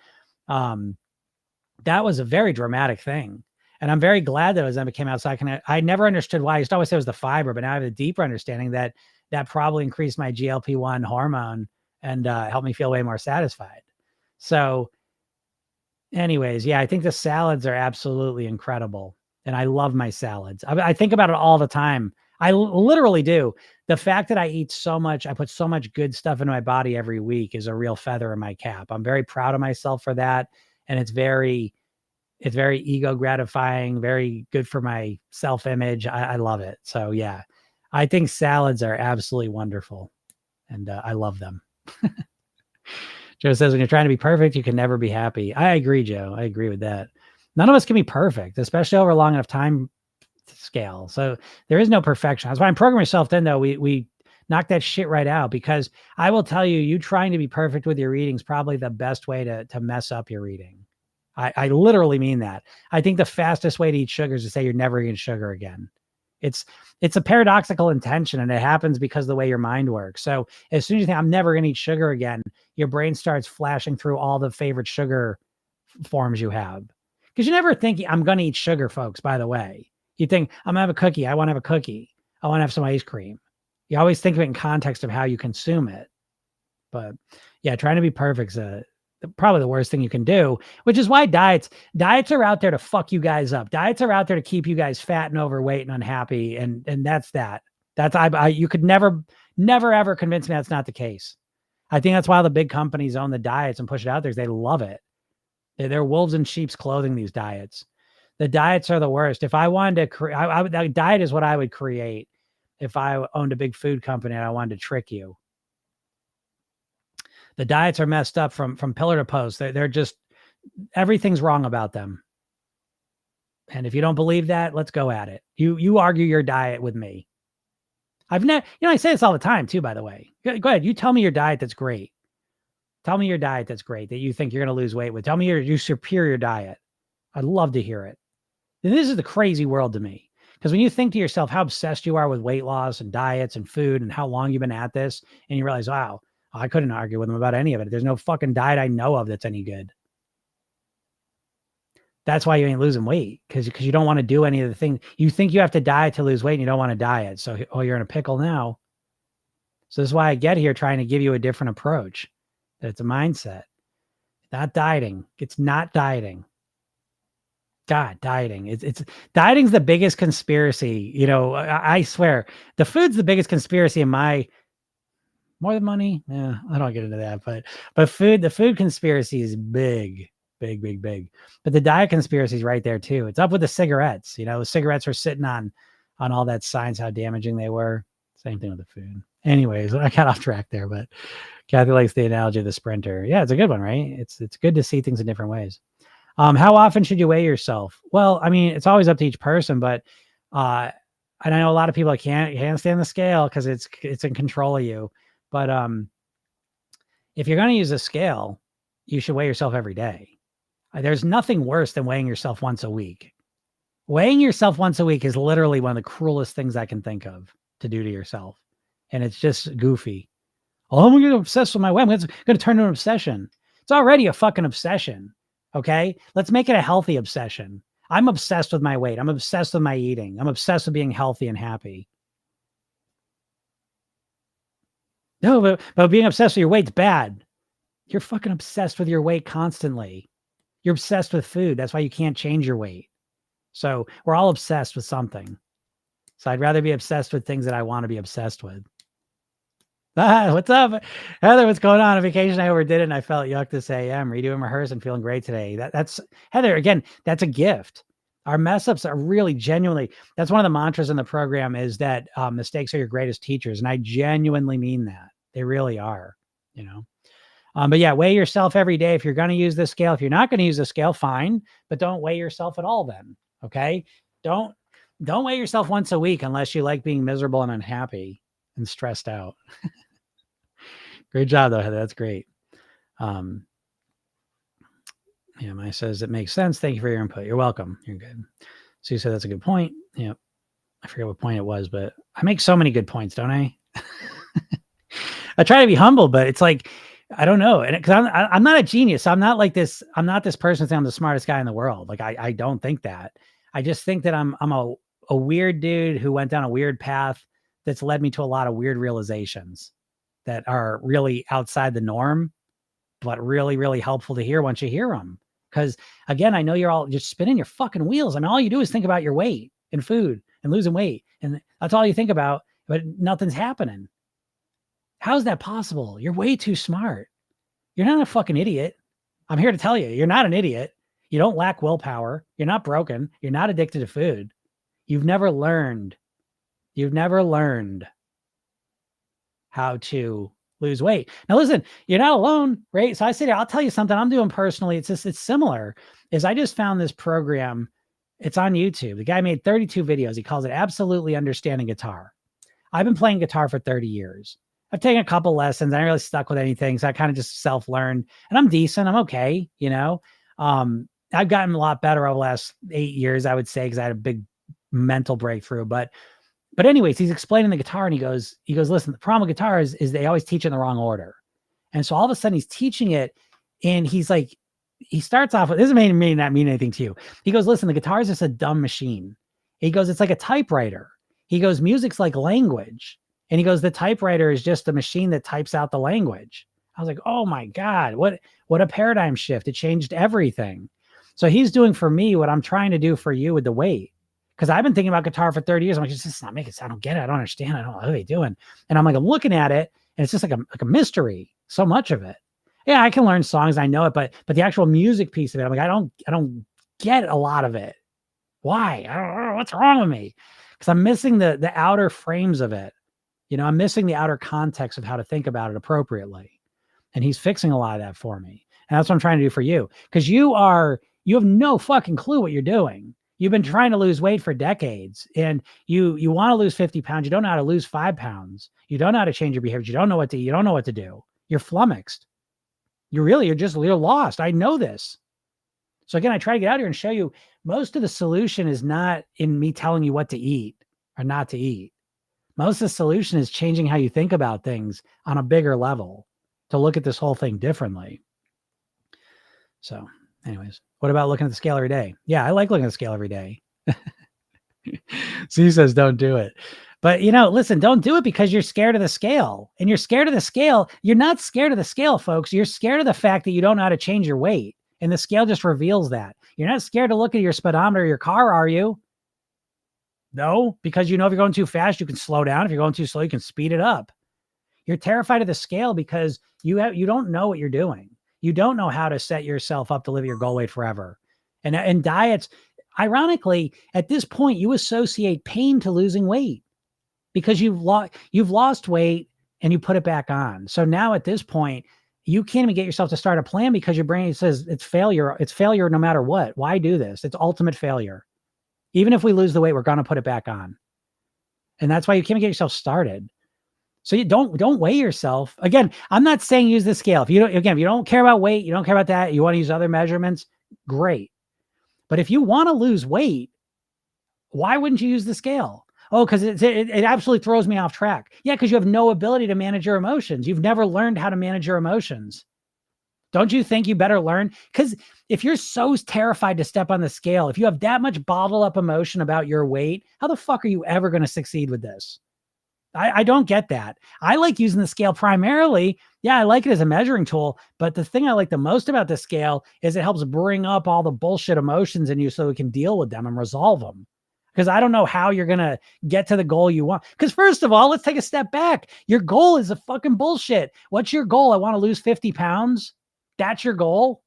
that was a very dramatic thing. And I'm very glad that Ozempic came out. So I never understood why. I used to always say it was the fiber, but now I have a deeper understanding that probably increased my GLP-1 hormone and helped me feel way more satisfied. So anyways, yeah, I think the salads are absolutely incredible. And I love my salads. I think about it all the time. I literally do. The fact that I eat so much, I put so much good stuff into my body every week is a real feather in my cap. I'm very proud of myself for that. And it's very ego gratifying, very good for my self-image. I love it. So yeah, I think salads are absolutely wonderful and I love them. Joe says, when you're trying to be perfect, you can never be happy. I agree, Joe. I agree with that. None of us can be perfect, especially over a long enough time scale. So there is no perfection. That's why I'm programming myself then, though. We knock that shit right out, because I will tell you, you trying to be perfect with your eating is probably the best way to mess up your eating. I literally mean that. I think the fastest way to eat sugar is to say you're never eating sugar again. It's a paradoxical intention, and it happens because of the way your mind works. So as soon as you think, I'm never going to eat sugar again, your brain starts flashing through all the favorite sugar forms you have. Because you never think, I'm going to eat sugar, folks, by the way. You think, I'm going to have a cookie. I want to have a cookie. I want to have some ice cream. You always think of it in context of how you consume it. But yeah, trying to be perfect is probably the worst thing you can do, which is why diets are out there to fuck you guys up. Diets are out there to keep you guys fat and overweight and unhappy. And that's that. You could never ever convince me that's not the case. I think that's why the big companies own the diets and push it out there, because they love it. They're wolves in sheep's clothing, these diets. The diets are the worst. If I wanted to create, that diet is what I would create if I owned a big food company and I wanted to trick you. The diets are messed up from pillar to post. They're just, everything's wrong about them. And if you don't believe that, let's go at it. You argue your diet with me. I say this all the time too, by the way. Go ahead. You tell me your diet that's great. Tell me your diet that's great, that you think you're going to lose weight with. Tell me your superior diet. I'd love to hear it. And this is the crazy world to me. Because when you think to yourself how obsessed you are with weight loss and diets and food and how long you've been at this, and you realize, wow, I couldn't argue with them about any of it. There's no fucking diet I know of that's any good. That's why you ain't losing weight, because you don't want to do any of the things. You think you have to diet to lose weight, and you don't want to diet. So, you're in a pickle now. So this is why I get here trying to give you a different approach. That it's a mindset. Not dieting. It's not dieting. God, dieting. It's dieting's the biggest conspiracy. You know, I swear, the food's the biggest conspiracy in my more than money. Yeah, I don't get into that, but food, the food conspiracy is big, big, big, big. But the diet conspiracy is right there too. It's up with the cigarettes. You know, the cigarettes were sitting on all that science, how damaging they were. Same thing with the food. Anyways, I got off track there, but Kathy likes the analogy of the sprinter. Yeah, it's a good one, right? It's good to see things in different ways. How often should you weigh yourself? Well, I mean, it's always up to each person, but and I know a lot of people can't stand the scale because it's in control of you. But if you're going to use a scale, you should weigh yourself every day. There's nothing worse than weighing yourself once a week. Weighing yourself once a week is literally one of the cruelest things I can think of to do to yourself. And it's just goofy. Oh, I'm going to obsess with my weight. I'm going to turn into an obsession. It's already a fucking obsession. Okay. Let's make it a healthy obsession. I'm obsessed with my weight. I'm obsessed with my eating. I'm obsessed with being healthy and happy. No, but being obsessed with your weight's bad. You're fucking obsessed with your weight constantly. You're obsessed with food. That's why you can't change your weight. So we're all obsessed with something. So I'd rather be obsessed with things that I want to be obsessed with. What's up, Heather? What's going on? On vacation, I overdid it and I felt yuck this AM. Redoing rehearse and feeling great today. That's Heather. Again, that's a gift. Our mess ups are really genuinely. That's one of the mantras in the program is that mistakes are your greatest teachers, and I genuinely mean that. They really are. You know. But yeah, weigh yourself every day. If you're going to use this scale, if you're not going to use the scale, fine, but don't weigh yourself at all. Then, okay, don't weigh yourself once a week unless you like being miserable and unhappy and stressed out. Great job though, Heather. That's great. Yeah, Maya says it makes sense. Thank you for your input. You're welcome. You're good. So you said that's a good point. Yep. I forget what point it was, but I make so many good points, don't I? I try to be humble, but it's like, I don't know. And because I'm not a genius. I'm not like this. I'm not this person saying I'm the smartest guy in the world. Like I don't think that. I just think that I'm a weird dude who went down a weird path that's led me to a lot of weird realizations that are really outside the norm, but really, really helpful to hear once you hear them. Because again, I know you're all just spinning your fucking wheels. I mean, all you do is think about your weight and food and losing weight. And that's all you think about, but nothing's happening. How's that possible? You're way too smart. You're not a fucking idiot. I'm here to tell you, you're not an idiot. You don't lack willpower. You're not broken. You're not addicted to food. You've never learned how to lose weight. Now, listen, you're not alone, right? So I said, I'll tell you something I'm doing personally. It's similar is I just found this program. It's on YouTube. The guy made 32 videos. He calls it Absolutely Understanding Guitar. I've been playing guitar for 30 years. I've taken a couple lessons. I ain't really stuck with anything. So I kind of just self-learned and I'm decent. I'm okay. You know, I've gotten a lot better over the last 8 years, I would say, because I had a big mental breakthrough. But anyways, he's explaining the guitar and he goes, listen, the problem with guitar is they always teach it in the wrong order. And so all of a sudden he's teaching it and he's like, he starts off with, this may not mean anything to you. He goes, listen, the guitar is just a dumb machine. He goes, it's like a typewriter. He goes, music's like language. And he goes, the typewriter is just a machine that types out the language. I was like, oh my God, what a paradigm shift. It changed everything. So he's doing for me what I'm trying to do for you with the weight. Because I've been thinking about guitar for 30 years. I'm like, it's just not making sense. I don't get it. I don't understand. I don't know what they're doing. And I'm like, I'm looking at it and it's just like a mystery. So much of it. Yeah, I can learn songs. I know it, but the actual music piece of it, I'm like, I don't get a lot of it. Why? I don't know. What's wrong with me? Because I'm missing the outer frames of it. You know, I'm missing the outer context of how to think about it appropriately. And he's fixing a lot of that for me. And that's what I'm trying to do for you. Because you have no fucking clue what you're doing. You've been trying to lose weight for decades and you want to lose 50 pounds. You don't know how to lose 5 pounds. You don't know how to change your behavior. You don't know what to do. You're flummoxed. You're lost. I know this. So again, I try to get out here and show you most of the solution is not in me telling you what to eat or not to eat. Most of the solution is changing how you think about things on a bigger level to look at this whole thing differently. So anyways, what about looking at the scale every day? Yeah, I like looking at the scale every day. So he says, don't do it. But, listen, don't do it because you're scared of the scale. And you're scared of the scale. You're not scared of the scale, folks. You're scared of the fact that you don't know how to change your weight. And the scale just reveals that. You're not scared to look at your speedometer of your car, are you? No, because if you're going too fast, you can slow down. If you're going too slow, you can speed it up. You're terrified of the scale because you don't know what you're doing. You don't know how to set yourself up to live your goal weight forever. And diets, ironically, at this point, you associate pain to losing weight because you've lost weight and you put it back on. So now at this point, you can't even get yourself to start a plan because your brain says it's failure. It's failure no matter what. Why do this? It's ultimate failure. Even if we lose the weight, we're going to put it back on. And that's why you can't get yourself started. So you don't weigh yourself. Again, I'm not saying use the scale. If you don't care about weight, you don't care about that, you want to use other measurements, great. But if you want to lose weight, why wouldn't you use the scale? Oh, because it absolutely throws me off track. Yeah, because you have no ability to manage your emotions. You've never learned how to manage your emotions. Don't you think you better learn? Because if you're so terrified to step on the scale, if you have that much bottled up emotion about your weight, how the fuck are you ever going to succeed with this? I don't get that. I like using the scale primarily. Yeah, I like it as a measuring tool. But the thing I like the most about the scale is it helps bring up all the bullshit emotions in you so we can deal with them and resolve them. Because I don't know how you're going to get to the goal you want. Because first of all, let's take a step back. Your goal is a fucking bullshit. What's your goal? I want to lose 50 pounds. That's your goal.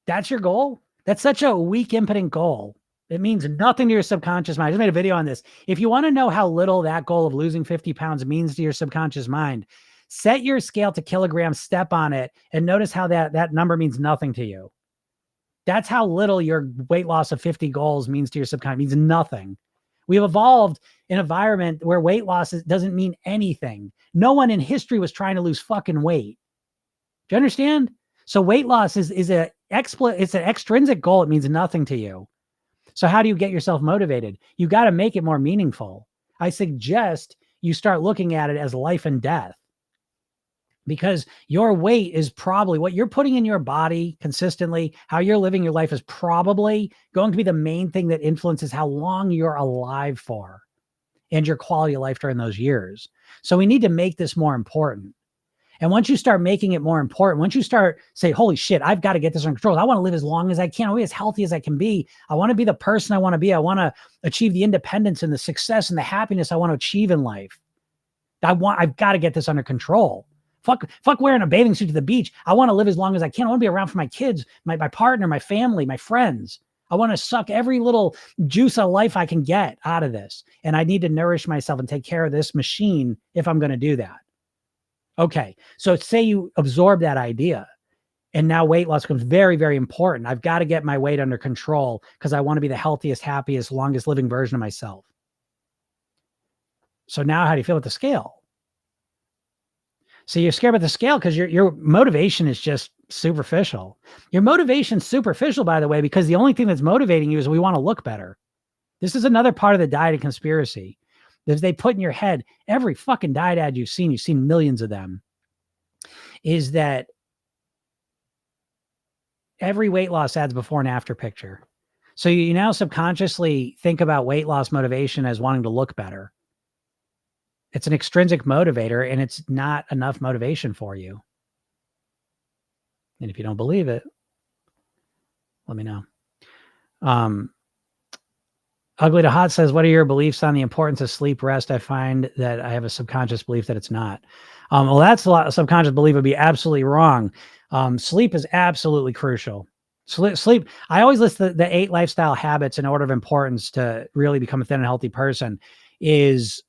That's your goal. That's such a weak, impotent goal. It means nothing to your subconscious mind. I just made a video on this. If you want to know how little that goal of losing 50 pounds means to your subconscious mind, set your scale to kilograms, step on it, and notice how that number means nothing to you. That's how little your weight loss of 50 goals means to your subconscious. It means nothing. We've evolved in an environment where weight loss doesn't mean anything. No one in history was trying to lose fucking weight. Do you understand? So weight loss is an extrinsic goal. It means nothing to you. So how do you get yourself motivated? You got to make it more meaningful. I suggest you start looking at it as life and death, because your weight is probably what you're putting in your body consistently. How you're living your life is probably going to be the main thing that influences how long you're alive for and your quality of life during those years. So we need to make this more important. And once you start making it more important, once you start say, holy shit, I've got to get this under control. I want to live as long as I can. I want to be as healthy as I can be. I want to be the person I want to be. I want to achieve the independence and the success and the happiness I want to achieve in life. I've got to get this under control. Fuck wearing a bathing suit to the beach. I want to live as long as I can. I want to be around for my kids, my partner, my family, my friends. I want to suck every little juice of life I can get out of this. And I need to nourish myself and take care of this machine if I'm going to do that. Okay, so say you absorb that idea and now weight loss becomes very, very important. I've got to get my weight under control because I want to be the healthiest, happiest, longest living version of myself. So now how do you feel with the scale? So you're scared about the scale because your motivation is just superficial. Your motivation's superficial, by the way, because the only thing that's motivating you is we want to look better. This is another part of the diet conspiracy. If they put in your head, every fucking diet ad you've seen millions of them, is that every weight loss ad's before and after picture. So you now subconsciously think about weight loss motivation as wanting to look better. It's an extrinsic motivator and it's not enough motivation for you. And if you don't believe it, let me know. Ugly to Hot says, what are your beliefs on the importance of sleep, rest? I find that I have a subconscious belief that it's not. Well, that's a lot of subconscious belief would be absolutely wrong. Sleep is absolutely crucial. Sleep. I always list the 8 lifestyle habits in order of importance to really become a thin and healthy person is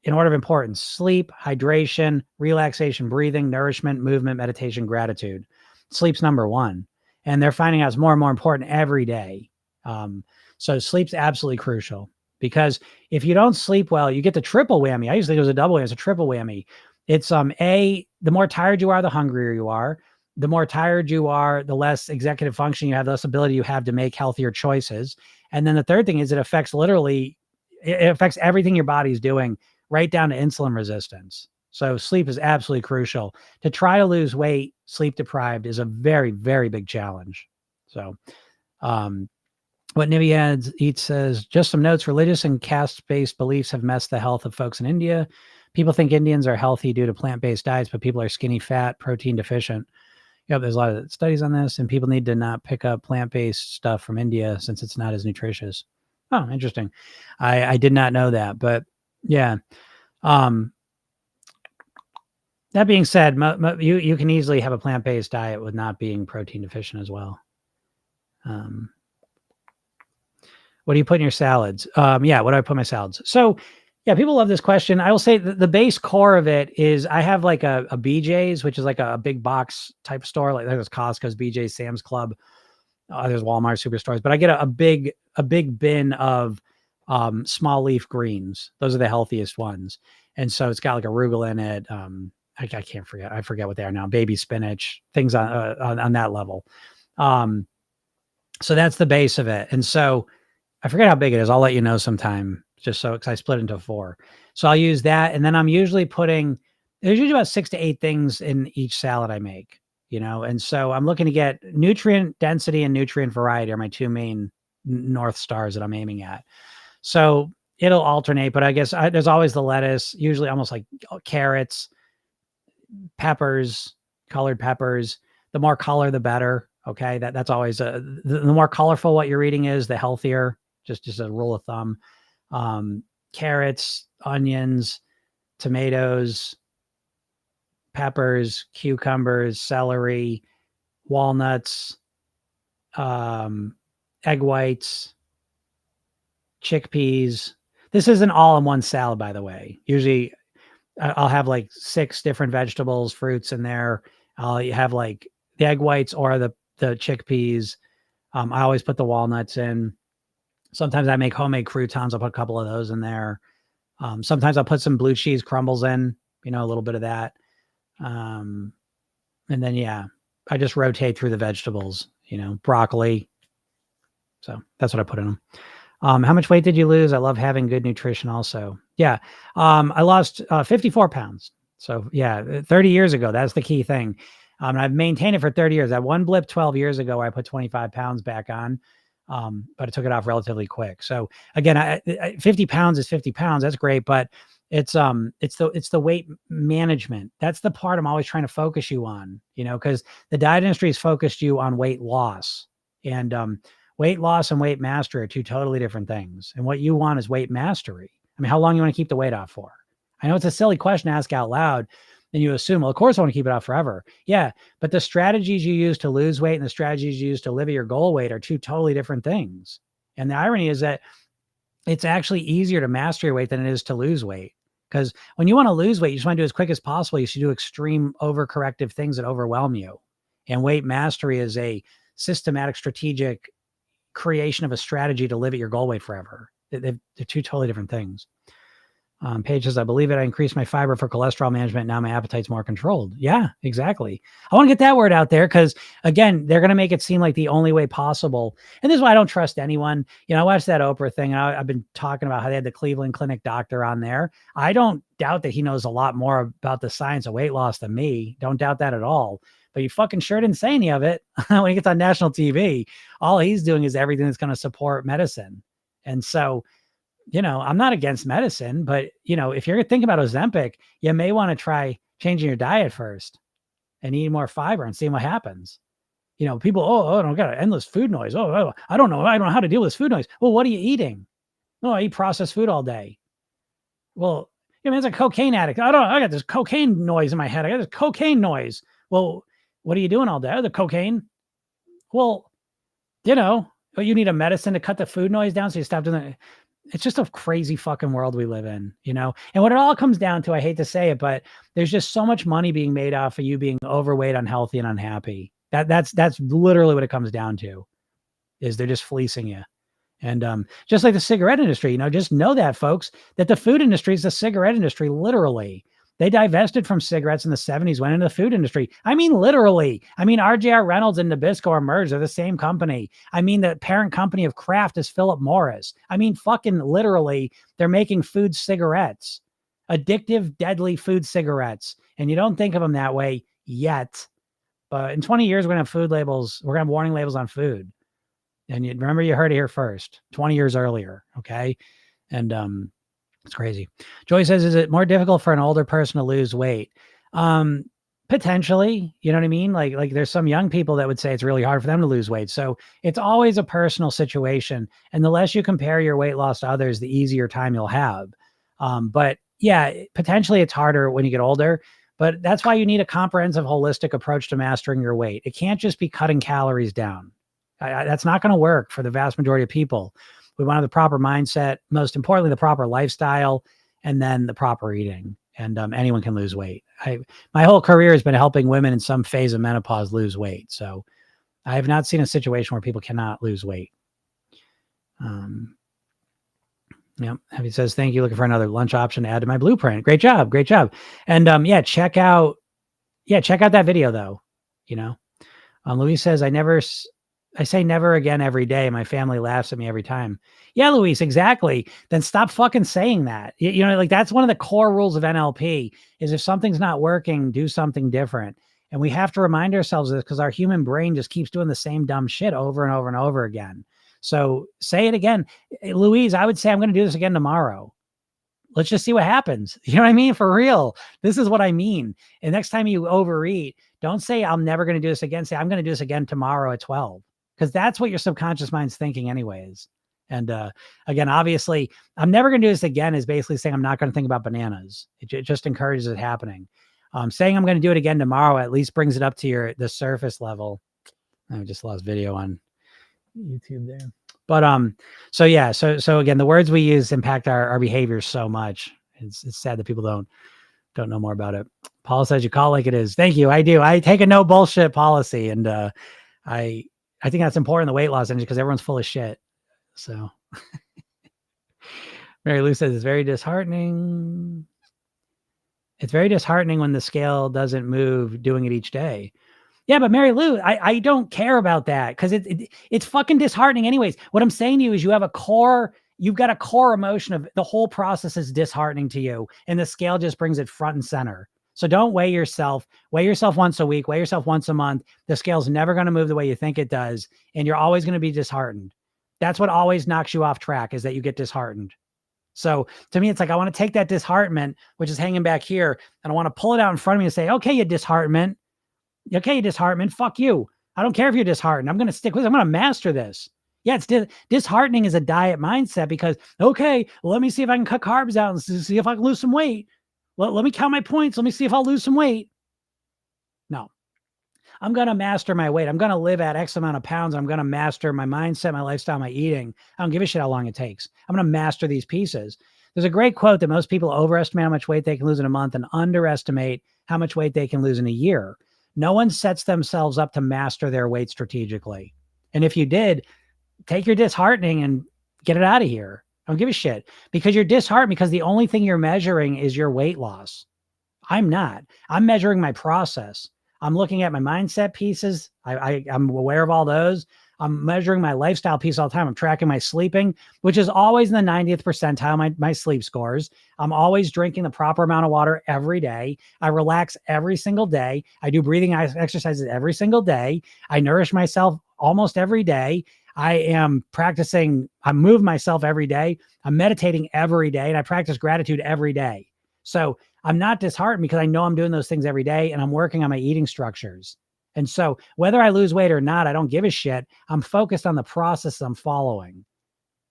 in order of importance: sleep, hydration, relaxation, breathing, nourishment, movement, meditation, gratitude. Sleep's number 1. And they're finding out it's more and more important every day. So sleep's absolutely crucial, because if you don't sleep well, you get the triple whammy. I used to think it was a double whammy. It's a triple whammy. It's the more tired you are, the hungrier you are. The more tired you are, the less executive function you have, the less ability you have to make healthier choices. And then the third thing is it affects everything your body's doing, right down to insulin resistance. So sleep is absolutely crucial. To try to lose weight, sleep deprived, is a very, very big challenge. So, What Niviad eats says, just some notes. Religious and caste-based beliefs have messed the health of folks in India. People think Indians are healthy due to plant-based diets, but people are skinny, fat, protein deficient. Yep, there's a lot of studies on this, and people need to not pick up plant-based stuff from India since it's not as nutritious. Oh, interesting. I did not know that, but yeah. That being said, you can easily have a plant-based diet with not being protein deficient as well. What do you put in your salads? Yeah, what do I put in my salads? So yeah, people love this question. I will say the base core of it is I have like a BJ's, which is like a big box type store. Like there's Costco's, BJ's, Sam's Club. There's Walmart superstores, but I get a big bin of small leaf greens. Those are the healthiest ones. And so it's got like arugula in it. I can't forget. I forget what they are now. Baby spinach, things on that level. So that's the base of it. And so I forget how big it is. I'll let you know sometime, just so, because I split into 4. So I'll use that. And then I'm usually there's usually about 6 to 8 things in each salad I make, and so I'm looking to get nutrient density and nutrient variety are my 2 main North Stars that I'm aiming at. So it'll alternate, but I guess there's always the lettuce, usually almost like carrots, peppers, colored peppers. The more color, the better. Okay. That's always the more colorful what you're eating is, the healthier. Just a rule of thumb. Carrots, onions, tomatoes, peppers, cucumbers, celery, walnuts, egg whites, chickpeas. This isn't all in one salad, by the way. Usually I'll have like 6 different vegetables, fruits in there. I'll have like the egg whites or the chickpeas. I always put the walnuts in. Sometimes I make homemade croutons. I'll put a couple of those in there. Sometimes I'll put some blue cheese crumbles in, a little bit of that. And then, yeah, I just rotate through the vegetables, broccoli. So that's what I put in them. How much weight did you lose? I love having good nutrition also. Yeah. I lost 54 pounds. So yeah, 30 years ago, that's the key thing. I've maintained it for 30 years. That one blip 12 years ago, where I put 25 pounds back on. But I took it off relatively quick. So again, 50 pounds is 50 pounds. That's great. But it's the weight management. That's the part I'm always trying to focus you on, because the diet industry has focused you on weight loss, and weight loss and weight mastery are 2 totally different things. And what you want is weight mastery. I mean, how long you want to keep the weight off for? I know it's a silly question to ask out loud. And you assume, well, of course I want to keep it off forever. Yeah. But the strategies you use to lose weight and the strategies you use to live at your goal weight are 2 totally different things. And the irony is that it's actually easier to master your weight than it is to lose weight. Because when you want to lose weight, you just want to do as quick as possible. You should do extreme overcorrective things that overwhelm you. And weight mastery is a systematic, strategic creation of a strategy to live at your goal weight forever. They're 2 totally different things. Paige says, I believe it. I increased my fiber for cholesterol management. Now my appetite's more controlled. Yeah, exactly. I want to get that word out there because, again, they're going to make it seem like the only way possible. And this is why I don't trust anyone. I watched that Oprah thing, and I've been talking about how they had the Cleveland Clinic doctor on there. I don't doubt that he knows a lot more about the science of weight loss than me. Don't doubt that at all. But he fucking sure didn't say any of it when he gets on national TV. All he's doing is everything that's going to support medicine. And so, I'm not against medicine, but, if you're thinking about Ozempic, you may want to try changing your diet first and eating more fiber and seeing what happens. People, I don't got endless food noise. I don't know. I don't know how to deal with this food noise. Well, what are you eating? Oh, I eat processed food all day. Well, it's a cocaine addict. I got this cocaine noise in my head. I got this cocaine noise. Well, what are you doing all day? Oh, the cocaine. Well, you need a medicine to cut the food noise down. So you stop doing that. It's just a crazy fucking world we live in, and what it all comes down to, I hate to say it, but there's just so much money being made off of you being overweight, unhealthy, and unhappy. That's literally what it comes down to, is they're just fleecing you. And just like the cigarette industry, just know that, folks, that the food industry is the cigarette industry, literally. They divested from cigarettes in the 70s, went into the food industry. I mean, literally. I mean, RJR Reynolds and Nabisco are merged. They're the same company. I mean, the parent company of Kraft is Philip Morris. I mean, fucking literally, they're making food cigarettes, addictive, deadly food cigarettes. And you don't think of them that way yet. But in 20 years, we're going to have food labels. We're going to have warning labels on food. And you remember, you heard it here first, 20 years earlier. Okay. And it's crazy. Joy says, is it more difficult for an older person to lose weight? Potentially, you know what I mean? Like there's some young people that would say it's really hard for them to lose weight. So it's always a personal situation. And the less you compare your weight loss to others, the easier time you'll have. But yeah, potentially it's harder when you get older, but that's why you need a comprehensive, holistic approach to mastering your weight. It can't just be cutting calories down. That's not going to work for the vast majority of people. We want the proper mindset, most importantly, the proper lifestyle, and then the proper eating. And anyone can lose weight. My whole career has been helping women in some phase of menopause lose weight. So I have not seen a situation where people cannot lose weight. Yeah, Heavy says, thank you. Looking for another lunch option to add to my blueprint. Great job. Great job. And yeah, check out that video though. You know, Louise says, I say never again every day. My family laughs at me every time. Yeah, Luis, exactly. Then stop fucking saying that. You know, like that's one of the core rules of NLP is if something's not working, do something different. And we have to remind ourselves of this because our human brain just keeps doing the same dumb shit over and over and over again. So say it again. Louise, I would say I'm going to do this again tomorrow. Let's just see what happens. You know what I mean? For real. This is what I mean. And next time you overeat, don't say I'm never going to do this again. Say I'm going to do this again tomorrow at 12. Because that's what your subconscious mind's thinking anyways. And again, obviously, I'm never going to do this again is basically saying I'm not going to think about bananas. It just encourages it happening. Saying I'm going to do it again tomorrow at least brings it up to the surface level. I just lost video on YouTube there. But so yeah, so again, the words we use impact our behaviors so much. It's sad that people don't know more about it. Paul says you call it like it is. Thank you. I do. I take a no bullshit policy, and I think that's important in the weight loss industry because everyone's full of shit. So Mary Lou says it's very disheartening. It's very disheartening when the scale doesn't move doing it each day. Yeah, but Mary Lou, I don't care about that because it's fucking disheartening anyways. What I'm saying to you is you've got a core emotion of the whole process is disheartening to you, and the scale just brings it front and center. So don't weigh yourself. Weigh yourself once a week. Weigh yourself once a month. The scale's never going to move the way you think it does, and you're always going to be disheartened. That's what always knocks you off track is that you get disheartened. So to me, it's like I want to take that disheartenment, which is hanging back here, and I want to pull it out in front of me and say, okay, you disheartenment. Okay, disheartenment. Fuck you. I don't care if you're disheartened. I'm going to stick with it. I'm going to master this. Yeah, it's disheartening is a diet mindset because, okay, let me see if I can cut carbs out and see if I can lose some weight. Let me count my points. Let me see if I'll lose some weight. No, I'm going to master my weight. I'm going to live at X amount of pounds. I'm going to master my mindset, my lifestyle, my eating. I don't give a shit how long it takes. I'm going to master these pieces. There's a great quote that most people overestimate how much weight they can lose in a month and underestimate how much weight they can lose in a year. No one sets themselves up to master their weight strategically. And if you did, take your disheartening and get it out of here. Don't give a shit because you're disheartened because the only thing you're measuring is your weight loss. I'm not. I'm measuring my process. I'm looking at my mindset pieces. I'm aware of all those. I'm measuring my lifestyle piece all the time. I'm tracking my sleeping, which is always in the 90th percentile, my sleep scores. I'm always drinking the proper amount of water every day. I relax every single day. I do breathing exercises every single day. I nourish myself almost every day. I move myself every day. I'm meditating every day, and I practice gratitude every day. So I'm not disheartened because I know I'm doing those things every day, and I'm working on my eating structures. And so whether I lose weight or not, I don't give a shit. I'm focused on the process I'm following.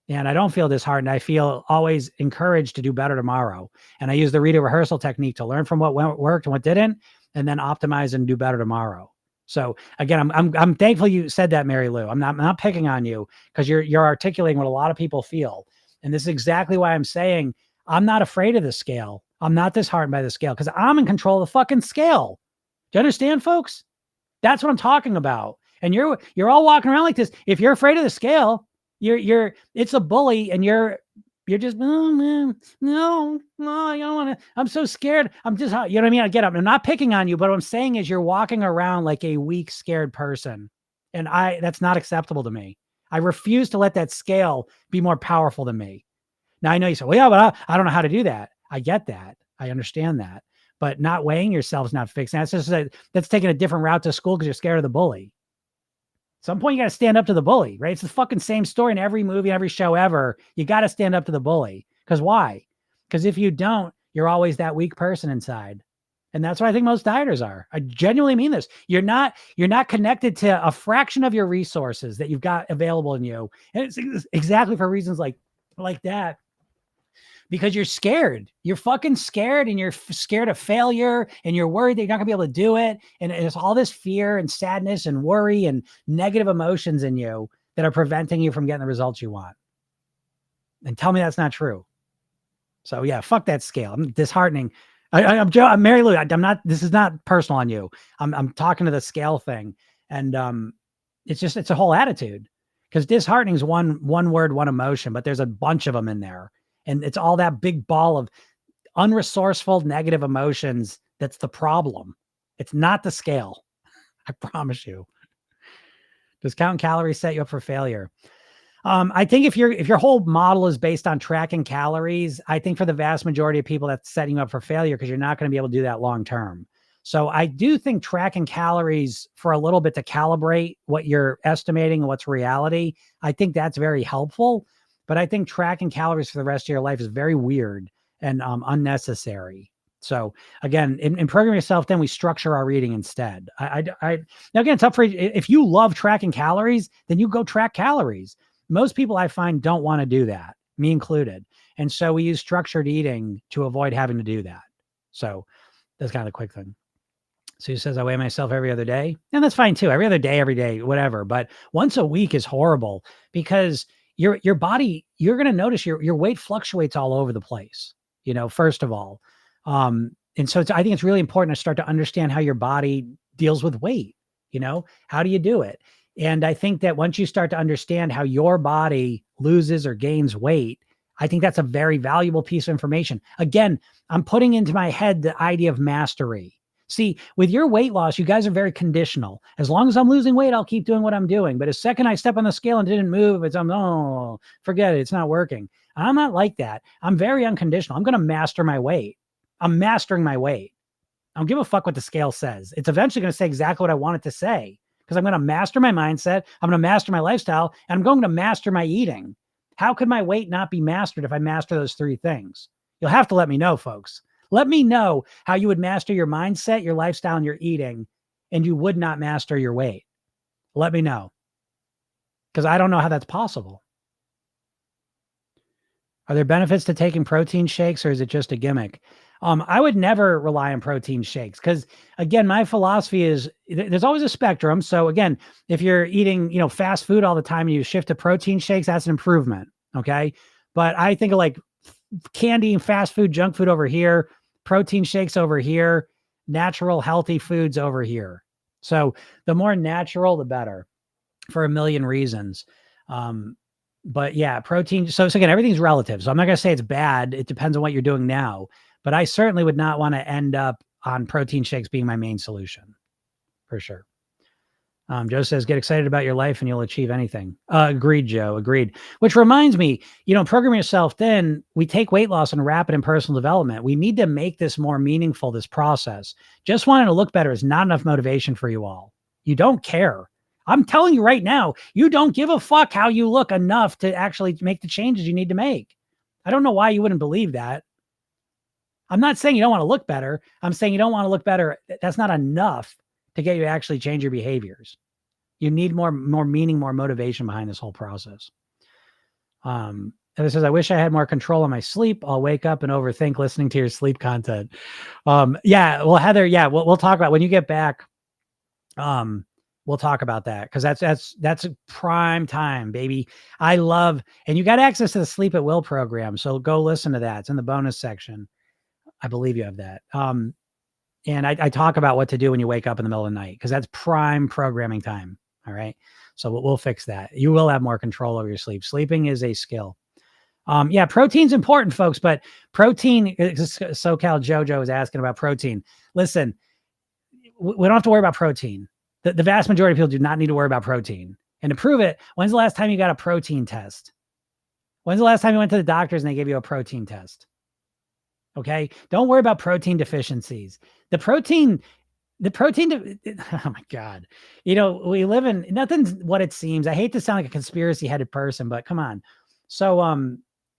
And I don't feel disheartened. I feel always encouraged to do better tomorrow. And I use the reader rehearsal technique to learn from what worked and what didn't, and then optimize and do better tomorrow. So again, I'm thankful you said that, Mary Lou. I'm not picking on you because you're articulating what a lot of people feel. And this is exactly why I'm saying I'm not afraid of the scale. I'm not disheartened by the scale because I'm in control of the fucking scale. Do you understand, folks? That's what I'm talking about. And you're all walking around like this. If you're afraid of the scale, it's a bully, and you're just, oh man, no, I don't want to. I'm so scared. I'm just, you know what I mean? I get up. I'm not picking on you, but what I'm saying is you're walking around like a weak, scared person, and that's not acceptable to me. I refuse to let that scale be more powerful than me. Now I know you say, well, yeah, but I don't know how to do that. I get that. I understand that. But not weighing yourself is not fixing. That's taking a different route to school because you're scared of the bully. Some point you got to stand up to the bully, right? It's the fucking same story in every movie, every show ever. You got to stand up to the bully. Because why? Because if you don't, you're always that weak person inside. And that's what I think most dieters are. I genuinely mean this. You're not connected to a fraction of your resources that you've got available in you. And it's exactly for reasons like that, because you're scared. You're fucking scared, and you're scared of failure, and you're worried that you're not gonna be able to do it. And it's all this fear and sadness and worry and negative emotions in you that are preventing you from getting the results you want. And tell me that's not true. So yeah, fuck that scale. I'm disheartening. I'm Mary Lou. I'm not, this is not personal on you. I'm talking to the scale thing. And it's a whole attitude, because disheartening is one word, one emotion, but there's a bunch of them in there. And it's all that big ball of unresourceful negative emotions. That's the problem. It's not the scale. I promise you. Does counting calories set you up for failure? I think if your whole model is based on tracking calories, I think for the vast majority of people, that's setting you up for failure, because you're not going to be able to do that long term. So I do think tracking calories for a little bit to calibrate what you're estimating and what's reality, I think that's very helpful. But I think tracking calories for the rest of your life is very weird and unnecessary. So again, in Program Yourself, then we structure our eating instead. Now again, it's up for, if you love tracking calories, then you go track calories. Most people I find don't want to do that, me included. And so we use structured eating to avoid having to do that. So that's kind of a quick thing. So he says, I weigh myself every other day. And that's fine too. Every day, whatever. But once a week is horrible, because your body, you're going to notice your weight fluctuates all over the place, first of all. And so I think it's really important to start to understand how your body deals with weight. How do you do it? And I think that once you start to understand how your body loses or gains weight, I think that's a very valuable piece of information. Again, I'm putting into my head the idea of mastery. See, with your weight loss, you guys are very conditional. As long as I'm losing weight, I'll keep doing what I'm doing. But the second I step on the scale and didn't move, forget it. It's not working. I'm not like that. I'm very unconditional. I'm going to master my weight. I'm mastering my weight. I don't give a fuck what the scale says. It's eventually going to say exactly what I want it to say, because I'm going to master my mindset. I'm going to master my lifestyle, and I'm going to master my eating. How could my weight not be mastered if I master those three things? You'll have to let me know, folks. Let me know how you would master your mindset, your lifestyle, and your eating, and you would not master your weight. Let me know, because I don't know how that's possible. Are there benefits to taking protein shakes, or is it just a gimmick? I would never rely on protein shakes, because again, my philosophy is there's always a spectrum. So again, if you're eating, fast food all the time and you shift to protein shakes, that's an improvement. Okay. But I think of like candy and fast food, junk food over here, protein shakes over here, natural, healthy foods over here. So the more natural, the better, for a million reasons. But yeah, protein. So again, everything's relative. So I'm not going to say it's bad. It depends on what you're doing now. But I certainly would not want to end up on protein shakes being my main solution, for sure. Joe says, get excited about your life and you'll achieve anything. Agreed, Joe. Agreed. Which reminds me, Program Yourself, then we take weight loss and wrap it in personal development. We need to make this more meaningful, this process. Just wanting to look better is not enough motivation for you all. You don't care. I'm telling you right now, you don't give a fuck how you look enough to actually make the changes you need to make. I don't know why you wouldn't believe that. I'm not saying you don't want to look better. I'm saying you don't want to look better. That's not enough to get you to actually change your behaviors. You need more meaning, more motivation behind this whole process. And it says, I wish I had more control on my sleep. I'll wake up and overthink listening to your sleep content. Yeah. Well, Heather, yeah, we'll talk about when you get back. We'll talk about that, because that's a prime time, baby. I love, and you got access to the Sleep at Will program. So go listen to that. It's in the bonus section. I believe you have that. And I talk about what to do when you wake up in the middle of the night, because that's prime programming time. All right. So we'll fix that. You will have more control over your sleep. Sleeping is a skill. Yeah, protein's important, folks, but protein, SoCal Jojo is asking about protein. Listen, we don't have to worry about protein. The vast majority of people do not need to worry about protein. And to prove it, when's the last time you got a protein test? When's the last time you went to the doctors and they gave you a protein test? Okay. Don't worry about protein deficiencies. The protein The protein, oh my God. We live in, nothing's what it seems. I hate to sound like a conspiracy headed person, but come on. So,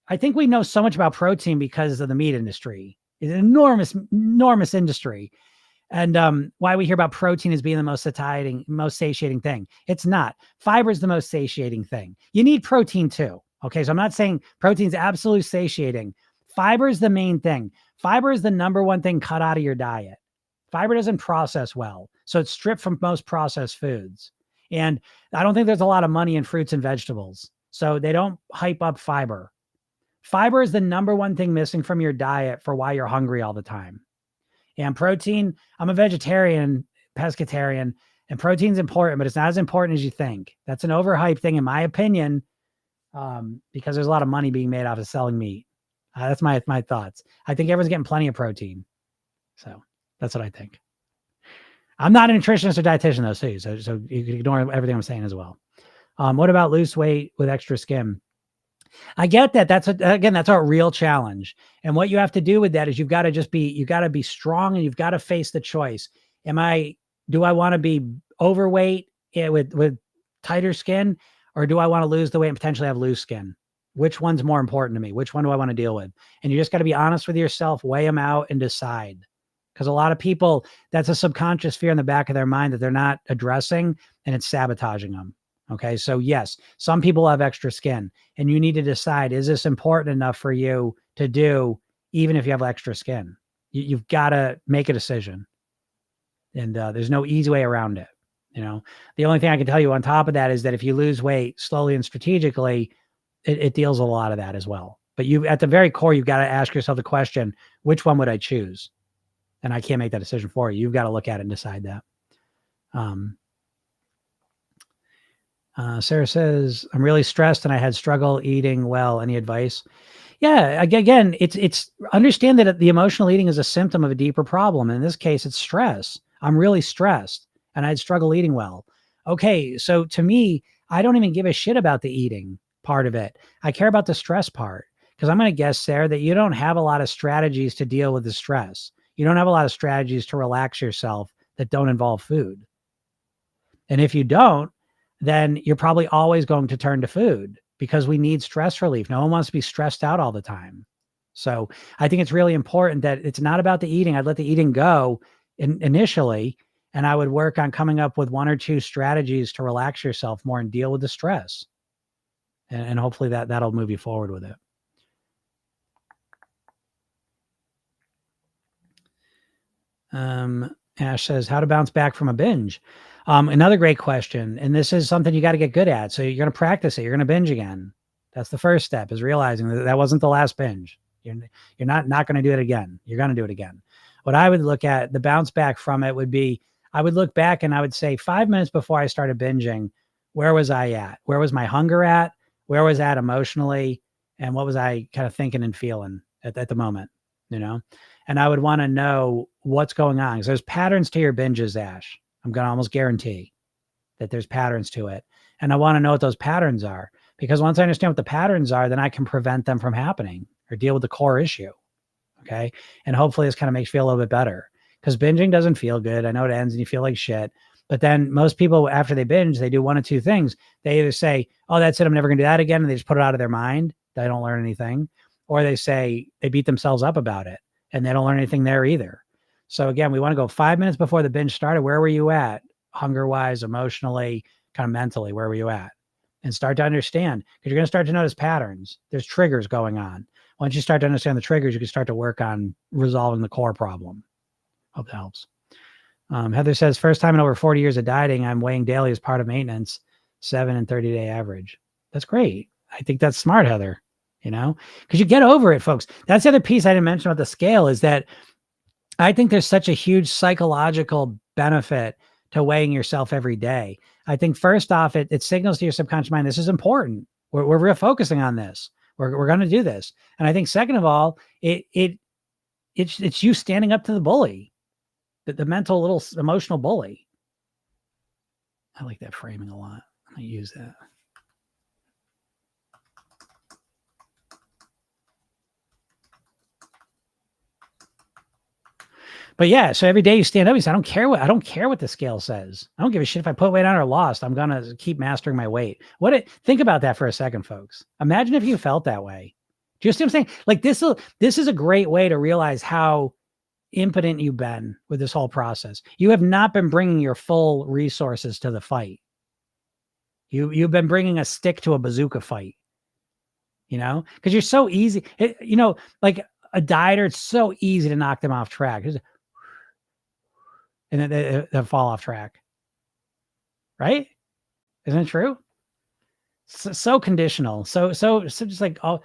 I think we know so much about protein because of the meat industry. It's an enormous, enormous industry. And why we hear about protein as being the most satiating thing. It's not. Fiber is the most satiating thing. You need protein too. Okay. So I'm not saying protein's absolutely satiating. Fiber is the main thing. Fiber is the number one thing cut out of your diet. Fiber doesn't process well. So it's stripped from most processed foods. And I don't think there's a lot of money in fruits and vegetables. So they don't hype up fiber. Fiber is the number one thing missing from your diet for why you're hungry all the time. And protein, I'm a vegetarian, pescatarian, and protein's important, but it's not as important as you think. That's an overhyped thing, in my opinion, because there's a lot of money being made off of selling meat. That's my thoughts. I think everyone's getting plenty of protein. So that's what I think. I'm not a nutritionist or dietitian, though, too. So you can ignore everything I'm saying as well. What about loose weight with extra skin? I get that. That's a real challenge. And what you have to do with that is you got to be strong, and you've got to face the choice. Do I want to be overweight with tighter skin, or do I want to lose the weight and potentially have loose skin? Which one's more important to me? Which one do I want to deal with? And you just got to be honest with yourself, weigh them out and decide. Because a lot of people, that's a subconscious fear in the back of their mind that they're not addressing, and it's sabotaging them. Okay. So yes, some people have extra skin, and you need to decide, is this important enough for you to do, even if you have extra skin? You've got to make a decision, and there's no easy way around it. The only thing I can tell you on top of that is that if you lose weight slowly and strategically, it deals a lot of that as well. But at the very core, you've got to ask yourself the question, which one would I choose? And I can't make that decision for you. You've got to look at it and decide that. Sarah says, I'm really stressed and I had struggle eating well. Any advice? Yeah, again, it's understand that the emotional eating is a symptom of a deeper problem. In this case, it's stress. I'm really stressed and I'd struggle eating well. Okay, so to me, I don't even give a shit about the eating part of it. I care about the stress part, because I'm going to guess, Sarah, that you don't have a lot of strategies to deal with the stress. You don't have a lot of strategies to relax yourself that don't involve food. And if you don't, then you're probably always going to turn to food, because we need stress relief. No one wants to be stressed out all the time. So I think it's really important that it's not about the eating. I'd let the eating go initially, and I would work on coming up with one or two strategies to relax yourself more and deal with the stress. And hopefully that'll move you forward with it. Ash says, how to bounce back from a binge. Another great question. And this is something you got to get good at. So you're going to practice it. You're going to binge again. That's the first step, is realizing that wasn't the last binge. You're not going to do it again. You're going to do it again. What I would look at, the bounce back from it would be, I would look back and I would say 5 minutes before I started binging, where was I at? Where was my hunger at? Where was I at emotionally? And what was I kind of thinking and feeling at the moment, And I would want to know what's going on, because there's patterns to your binges, Ash. I'm going to almost guarantee that there's patterns to it. And I want to know what those patterns are, because once I understand what the patterns are, then I can prevent them from happening or deal with the core issue. Okay. And hopefully this kind of makes you feel a little bit better, because binging doesn't feel good. I know it ends and you feel like shit. But then most people, after they binge, they do one of two things. They either say, oh, that's it, I'm never going to do that again, and they just put it out of their mind. They don't learn anything. Or they say, they beat themselves up about it, and they don't learn anything there either. So again, we want to go 5 minutes before the binge started. Where were you at? Hunger-wise, emotionally, kind of mentally, where were you at? And start to understand, because you're going to start to notice patterns. There's triggers going on. Once you start to understand the triggers, you can start to work on resolving the core problem. Hope that helps. Heather says, first time in over 40 years of dieting, I'm weighing daily as part of maintenance, 7 and 30-day average. That's great. I think that's smart, Heather, because you get over it, folks. That's the other piece I didn't mention about the scale, is that I think there's such a huge psychological benefit to weighing yourself every day. I think first off, it signals to your subconscious mind, this is important. We're real focusing on this. We're going to do this. And I think second of all, it's you standing up to the bully, the mental little emotional bully. I like that framing a lot. I'm going to use that. But yeah, so every day you stand up, you say, I don't care what the scale says. I don't give a shit if I put weight on or lost. I'm going to keep mastering my weight. Think about that for a second, folks. Imagine if you felt that way. Do you see what I'm saying? Like this is a great way to realize how impotent you've been with this whole process. You have not been bringing your full resources to the fight. You've been bringing a stick to a bazooka fight, because you're so easy, like a dieter, it's so easy to knock them off track. And then they fall off track. Right? Isn't it true? So conditional. So just like, oh,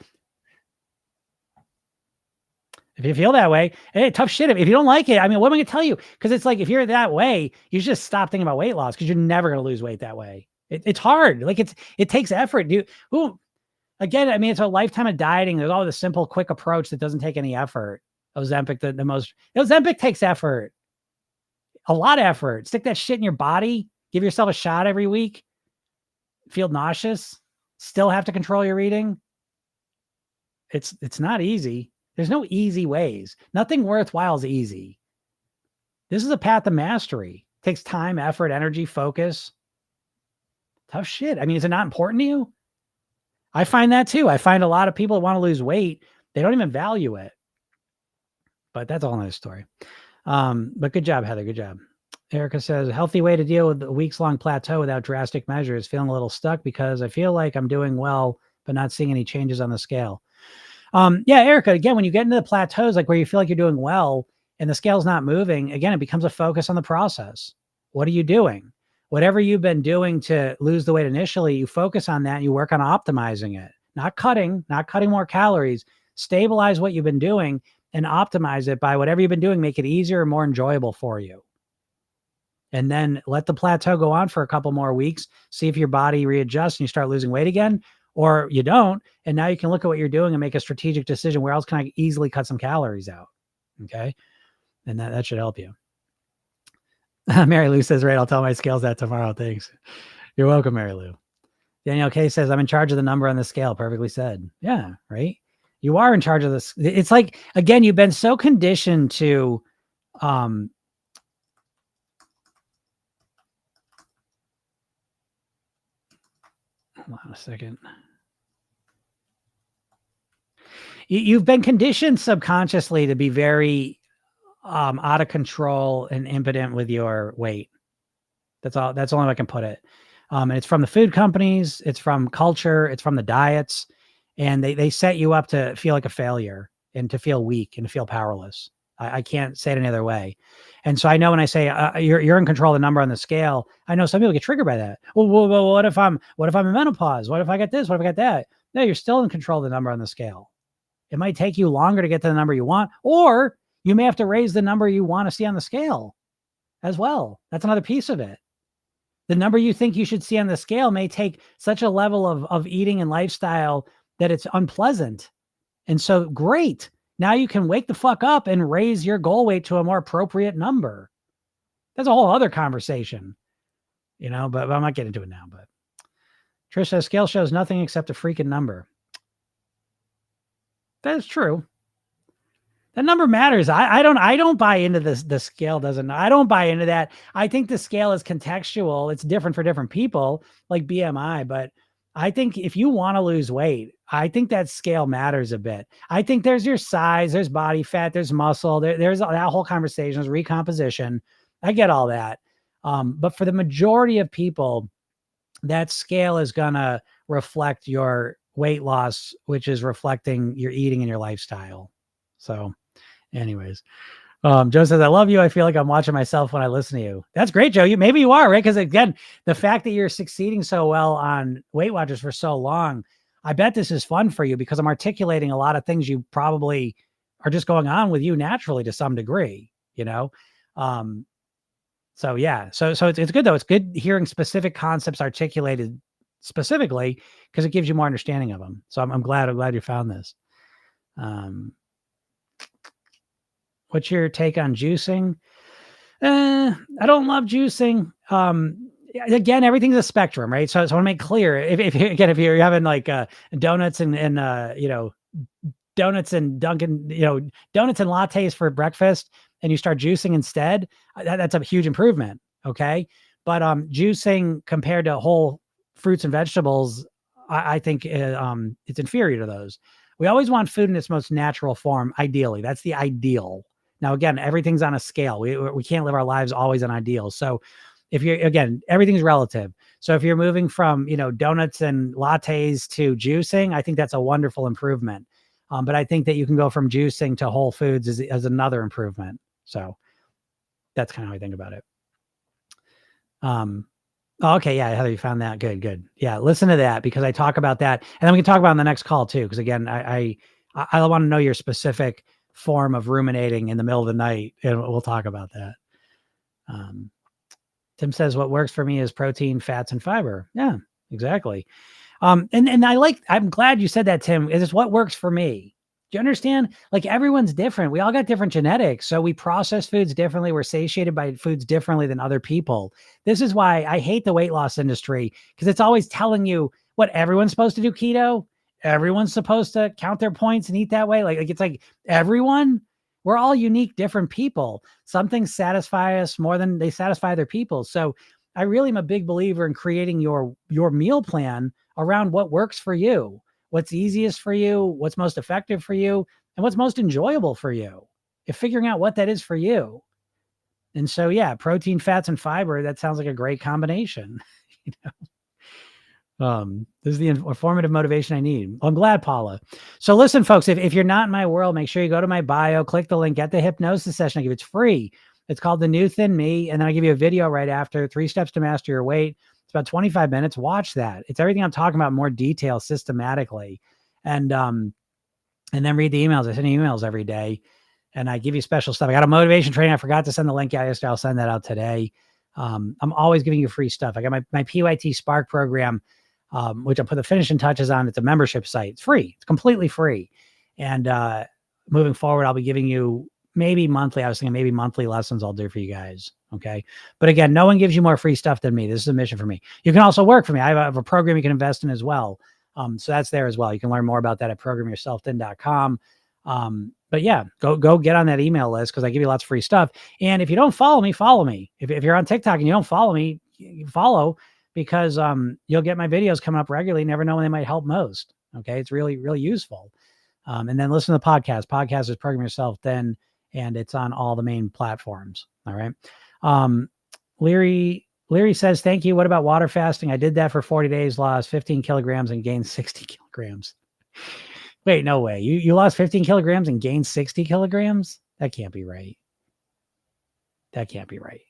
if you feel that way, hey, tough shit. If you don't like it, I mean, what am I going to tell you? Because it's like, if you're that way, you just stop thinking about weight loss, because you're never going to lose weight that way. It's hard. Like it takes effort. Again, I mean, it's a lifetime of dieting. There's always a simple, quick approach that doesn't take any effort. Ozempic, Ozempic takes effort. A lot of effort. Stick that shit in your body. Give yourself a shot every week. Feel nauseous. Still have to control your eating. It's not easy. There's no easy ways. Nothing worthwhile is easy. This is a path to mastery. It takes time, effort, energy, focus. Tough shit. I mean, is it not important to you? I find that too. I find a lot of people that want to lose weight, they don't even value it. But that's all another story. But good job, Heather. Good job. Erica says, healthy way to deal with a weeks-long plateau without drastic measures. Feeling a little stuck because I feel like I'm doing well, but not seeing any changes on the scale. Yeah, Erica, again, when you get into the plateaus, like where you feel like you're doing well and the scale's not moving, again, it becomes a focus on the process. What are you doing? Whatever you've been doing to lose the weight initially, you focus on that and you work on optimizing it, not cutting more calories. Stabilize what you've been doing and optimize it by whatever you've been doing. Make it easier and more enjoyable for you. And then let the plateau go on for a couple more weeks. See if your body readjusts and you start losing weight again, or you don't. And now you can look at what you're doing and make a strategic decision. Where else can I easily cut some calories out? Okay. And that should help you. Mary Lou says, right, I'll tell my scales that tomorrow. Thanks. You're welcome, Mary Lou. Danielle K says, I'm in charge of the number on the scale. Perfectly said. Yeah, right. You are in charge of this. It's like, again, you've been so conditioned to, hold on a second. You've been conditioned subconsciously to be very out of control and impotent with your weight. That's all. That's the only way I can put it. And it's from the food companies. It's from culture. It's from the diets. And they set you up to feel like a failure and to feel weak and to feel powerless. I can't say it any other way. And so I know when I say you're in control of the number on the scale, I know some people get triggered by that. Well, what if I'm in menopause? What if I got this? What if I got that? No, you're still in control of the number on the scale. It might take you longer to get to the number you want, or you may have to raise the number you want to see on the scale as well. That's another piece of it. The number you think you should see on the scale may take such a level of eating and lifestyle that it's unpleasant. And so great. Now you can wake the fuck up and raise your goal weight to a more appropriate number. That's a whole other conversation, but I'm not getting into it now. But Trish says scale shows nothing except a freaking number. That is true. That number matters. I don't buy into this. The scale doesn't. I don't buy into that. I think the scale is contextual. It's different for different people, like BMI. But I think if you want to lose weight, I think that scale matters a bit. I think there's your size, there's body fat, there's muscle, there's that whole conversation, there's recomposition. I get all that. But for the majority of people, that scale is going to reflect your weight loss, which is reflecting your eating and your lifestyle. So anyways, Joe says, I love you. I feel like I'm watching myself when I listen to you. That's great, Joe. Maybe you are, right? Because again, the fact that you're succeeding so well on Weight Watchers for so long, I bet this is fun for you because I'm articulating a lot of things you probably are just going on with you naturally to some degree, So yeah, so it's good though. It's good hearing specific concepts articulated specifically because it gives you more understanding of them. So I'm glad you found this. What's your take on juicing? I don't love juicing. Again, everything's a spectrum, right? So I want to make clear if you're having like donuts and donuts and Dunkin', donuts and lattes for breakfast, and you start juicing instead, that's a huge improvement. Okay. But juicing compared to whole fruits and vegetables, I think it's inferior to those. We always want food in its most natural form, ideally. That's the ideal. Now, again, everything's on a scale. We can't live our lives always on ideals. So if you're, again, everything's relative. So if you're moving from, donuts and lattes to juicing, I think that's a wonderful improvement. But I think that you can go from juicing to whole foods as another improvement. So that's kind of how I think about it. Okay. Yeah. Heather, you found that. Good. Yeah. Listen to that because I talk about that and then we can talk about it on the next call too. Cause again, I want to know your specific form of ruminating in the middle of the night and we'll talk about that. Tim says, what works for me is protein, fats, and fiber. Yeah, exactly. And I'm glad you said that, Tim. It's what works for me. Do you understand? Like everyone's different. We all got different genetics. So we process foods differently. We're satiated by foods differently than other people. This is why I hate the weight loss industry because it's always telling you what everyone's supposed to do keto. Everyone's supposed to count their points and eat that way. Like it's like everyone, we're all unique, different people. Some things satisfy us more than they satisfy other people. So I really am a big believer in creating your meal plan around what works for you. What's easiest for you, what's most effective for you, and what's most enjoyable for you. If figuring out what that is for you. And so, yeah, protein, fats, and fiber, that sounds like a great combination. This is the informative motivation I need. Well, I'm glad, Paula. So listen, folks, if you're not in my world, make sure you go to my bio, click the link, get the hypnosis session I give. It's free. It's called The New Thin Me. And then I give you a video right after, 3 steps to master your weight. It's about 25 minutes. Watch that. It's everything I'm talking about in more detail systematically. And then read the emails. I send emails every day and I give you special stuff. I got a motivation training. I forgot to send the link out yesterday. I'll send that out today. I'm always giving you free stuff. I got my PYT Spark program, which I put the finishing touches on. It's a membership site. It's free. It's completely free. And moving forward, I'll be giving you maybe monthly. I was thinking maybe monthly lessons I'll do for you guys. Okay. But again, no one gives you more free stuff than me. This is a mission for me. You can also work for me. I have a program you can invest in as well. So that's there as well. You can learn more about that at programyourselfthin.com. But yeah, go get on that email list because I give you lots of free stuff. And if you don't follow me, follow me. If you're on TikTok and you don't follow me, you follow because you'll get my videos coming up regularly. You never know when they might help most. Okay. It's really, really useful. And then listen to the podcast. Podcast is Program Yourself Thin, and it's on all the main platforms. All right. Leary says, thank you. What about water fasting? I did that for 40 days, lost 15 kilograms and gained 60 kilograms. Wait, no way. You lost 15 kilograms and gained 60 kilograms? That can't be right. That can't be right.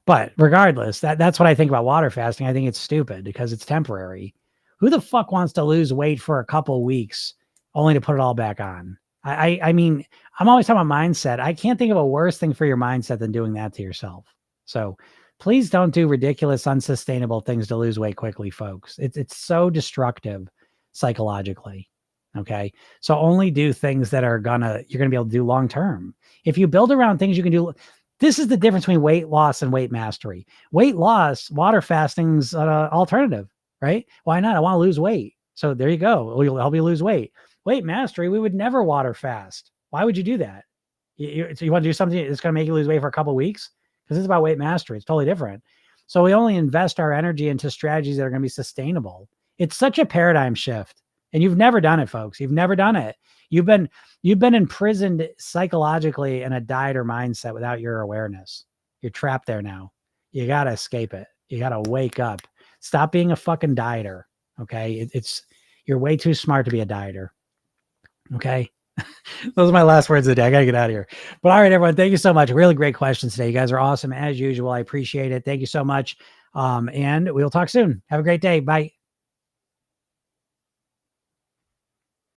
But regardless, that's what I think about water fasting. I think it's stupid because it's temporary. Who the fuck wants to lose weight for a couple weeks only to put it all back on? I mean, I'm always talking about mindset. I can't think of a worse thing for your mindset than doing that to yourself. So please don't do ridiculous, unsustainable things to lose weight quickly, folks. It's so destructive psychologically. Okay. So only do things that you're going to be able to do long-term. If you build around things you can do, this is the difference between weight loss and weight mastery. Weight loss, water fasting's an alternative, right? Why not? I want to lose weight. So there you go. It'll help you lose weight. Weight mastery, we would never water fast. Why would you do that? So you want to do something that's going to make you lose weight for a couple of weeks? Because it's about weight mastery. It's totally different. So we only invest our energy into strategies that are going to be sustainable. It's such a paradigm shift. And you've never done it, folks. You've never done it. You've been imprisoned psychologically in a dieter mindset without your awareness. You're trapped there now. You got to escape it. You got to wake up. Stop being a fucking dieter. Okay. You're way too smart to be a dieter. Okay. Those are my last words of the day. I got to get out of here. But all right, everyone. Thank you so much. Really great questions today. You guys are awesome as usual. I appreciate it. Thank you so much. And we'll talk soon. Have a great day. Bye.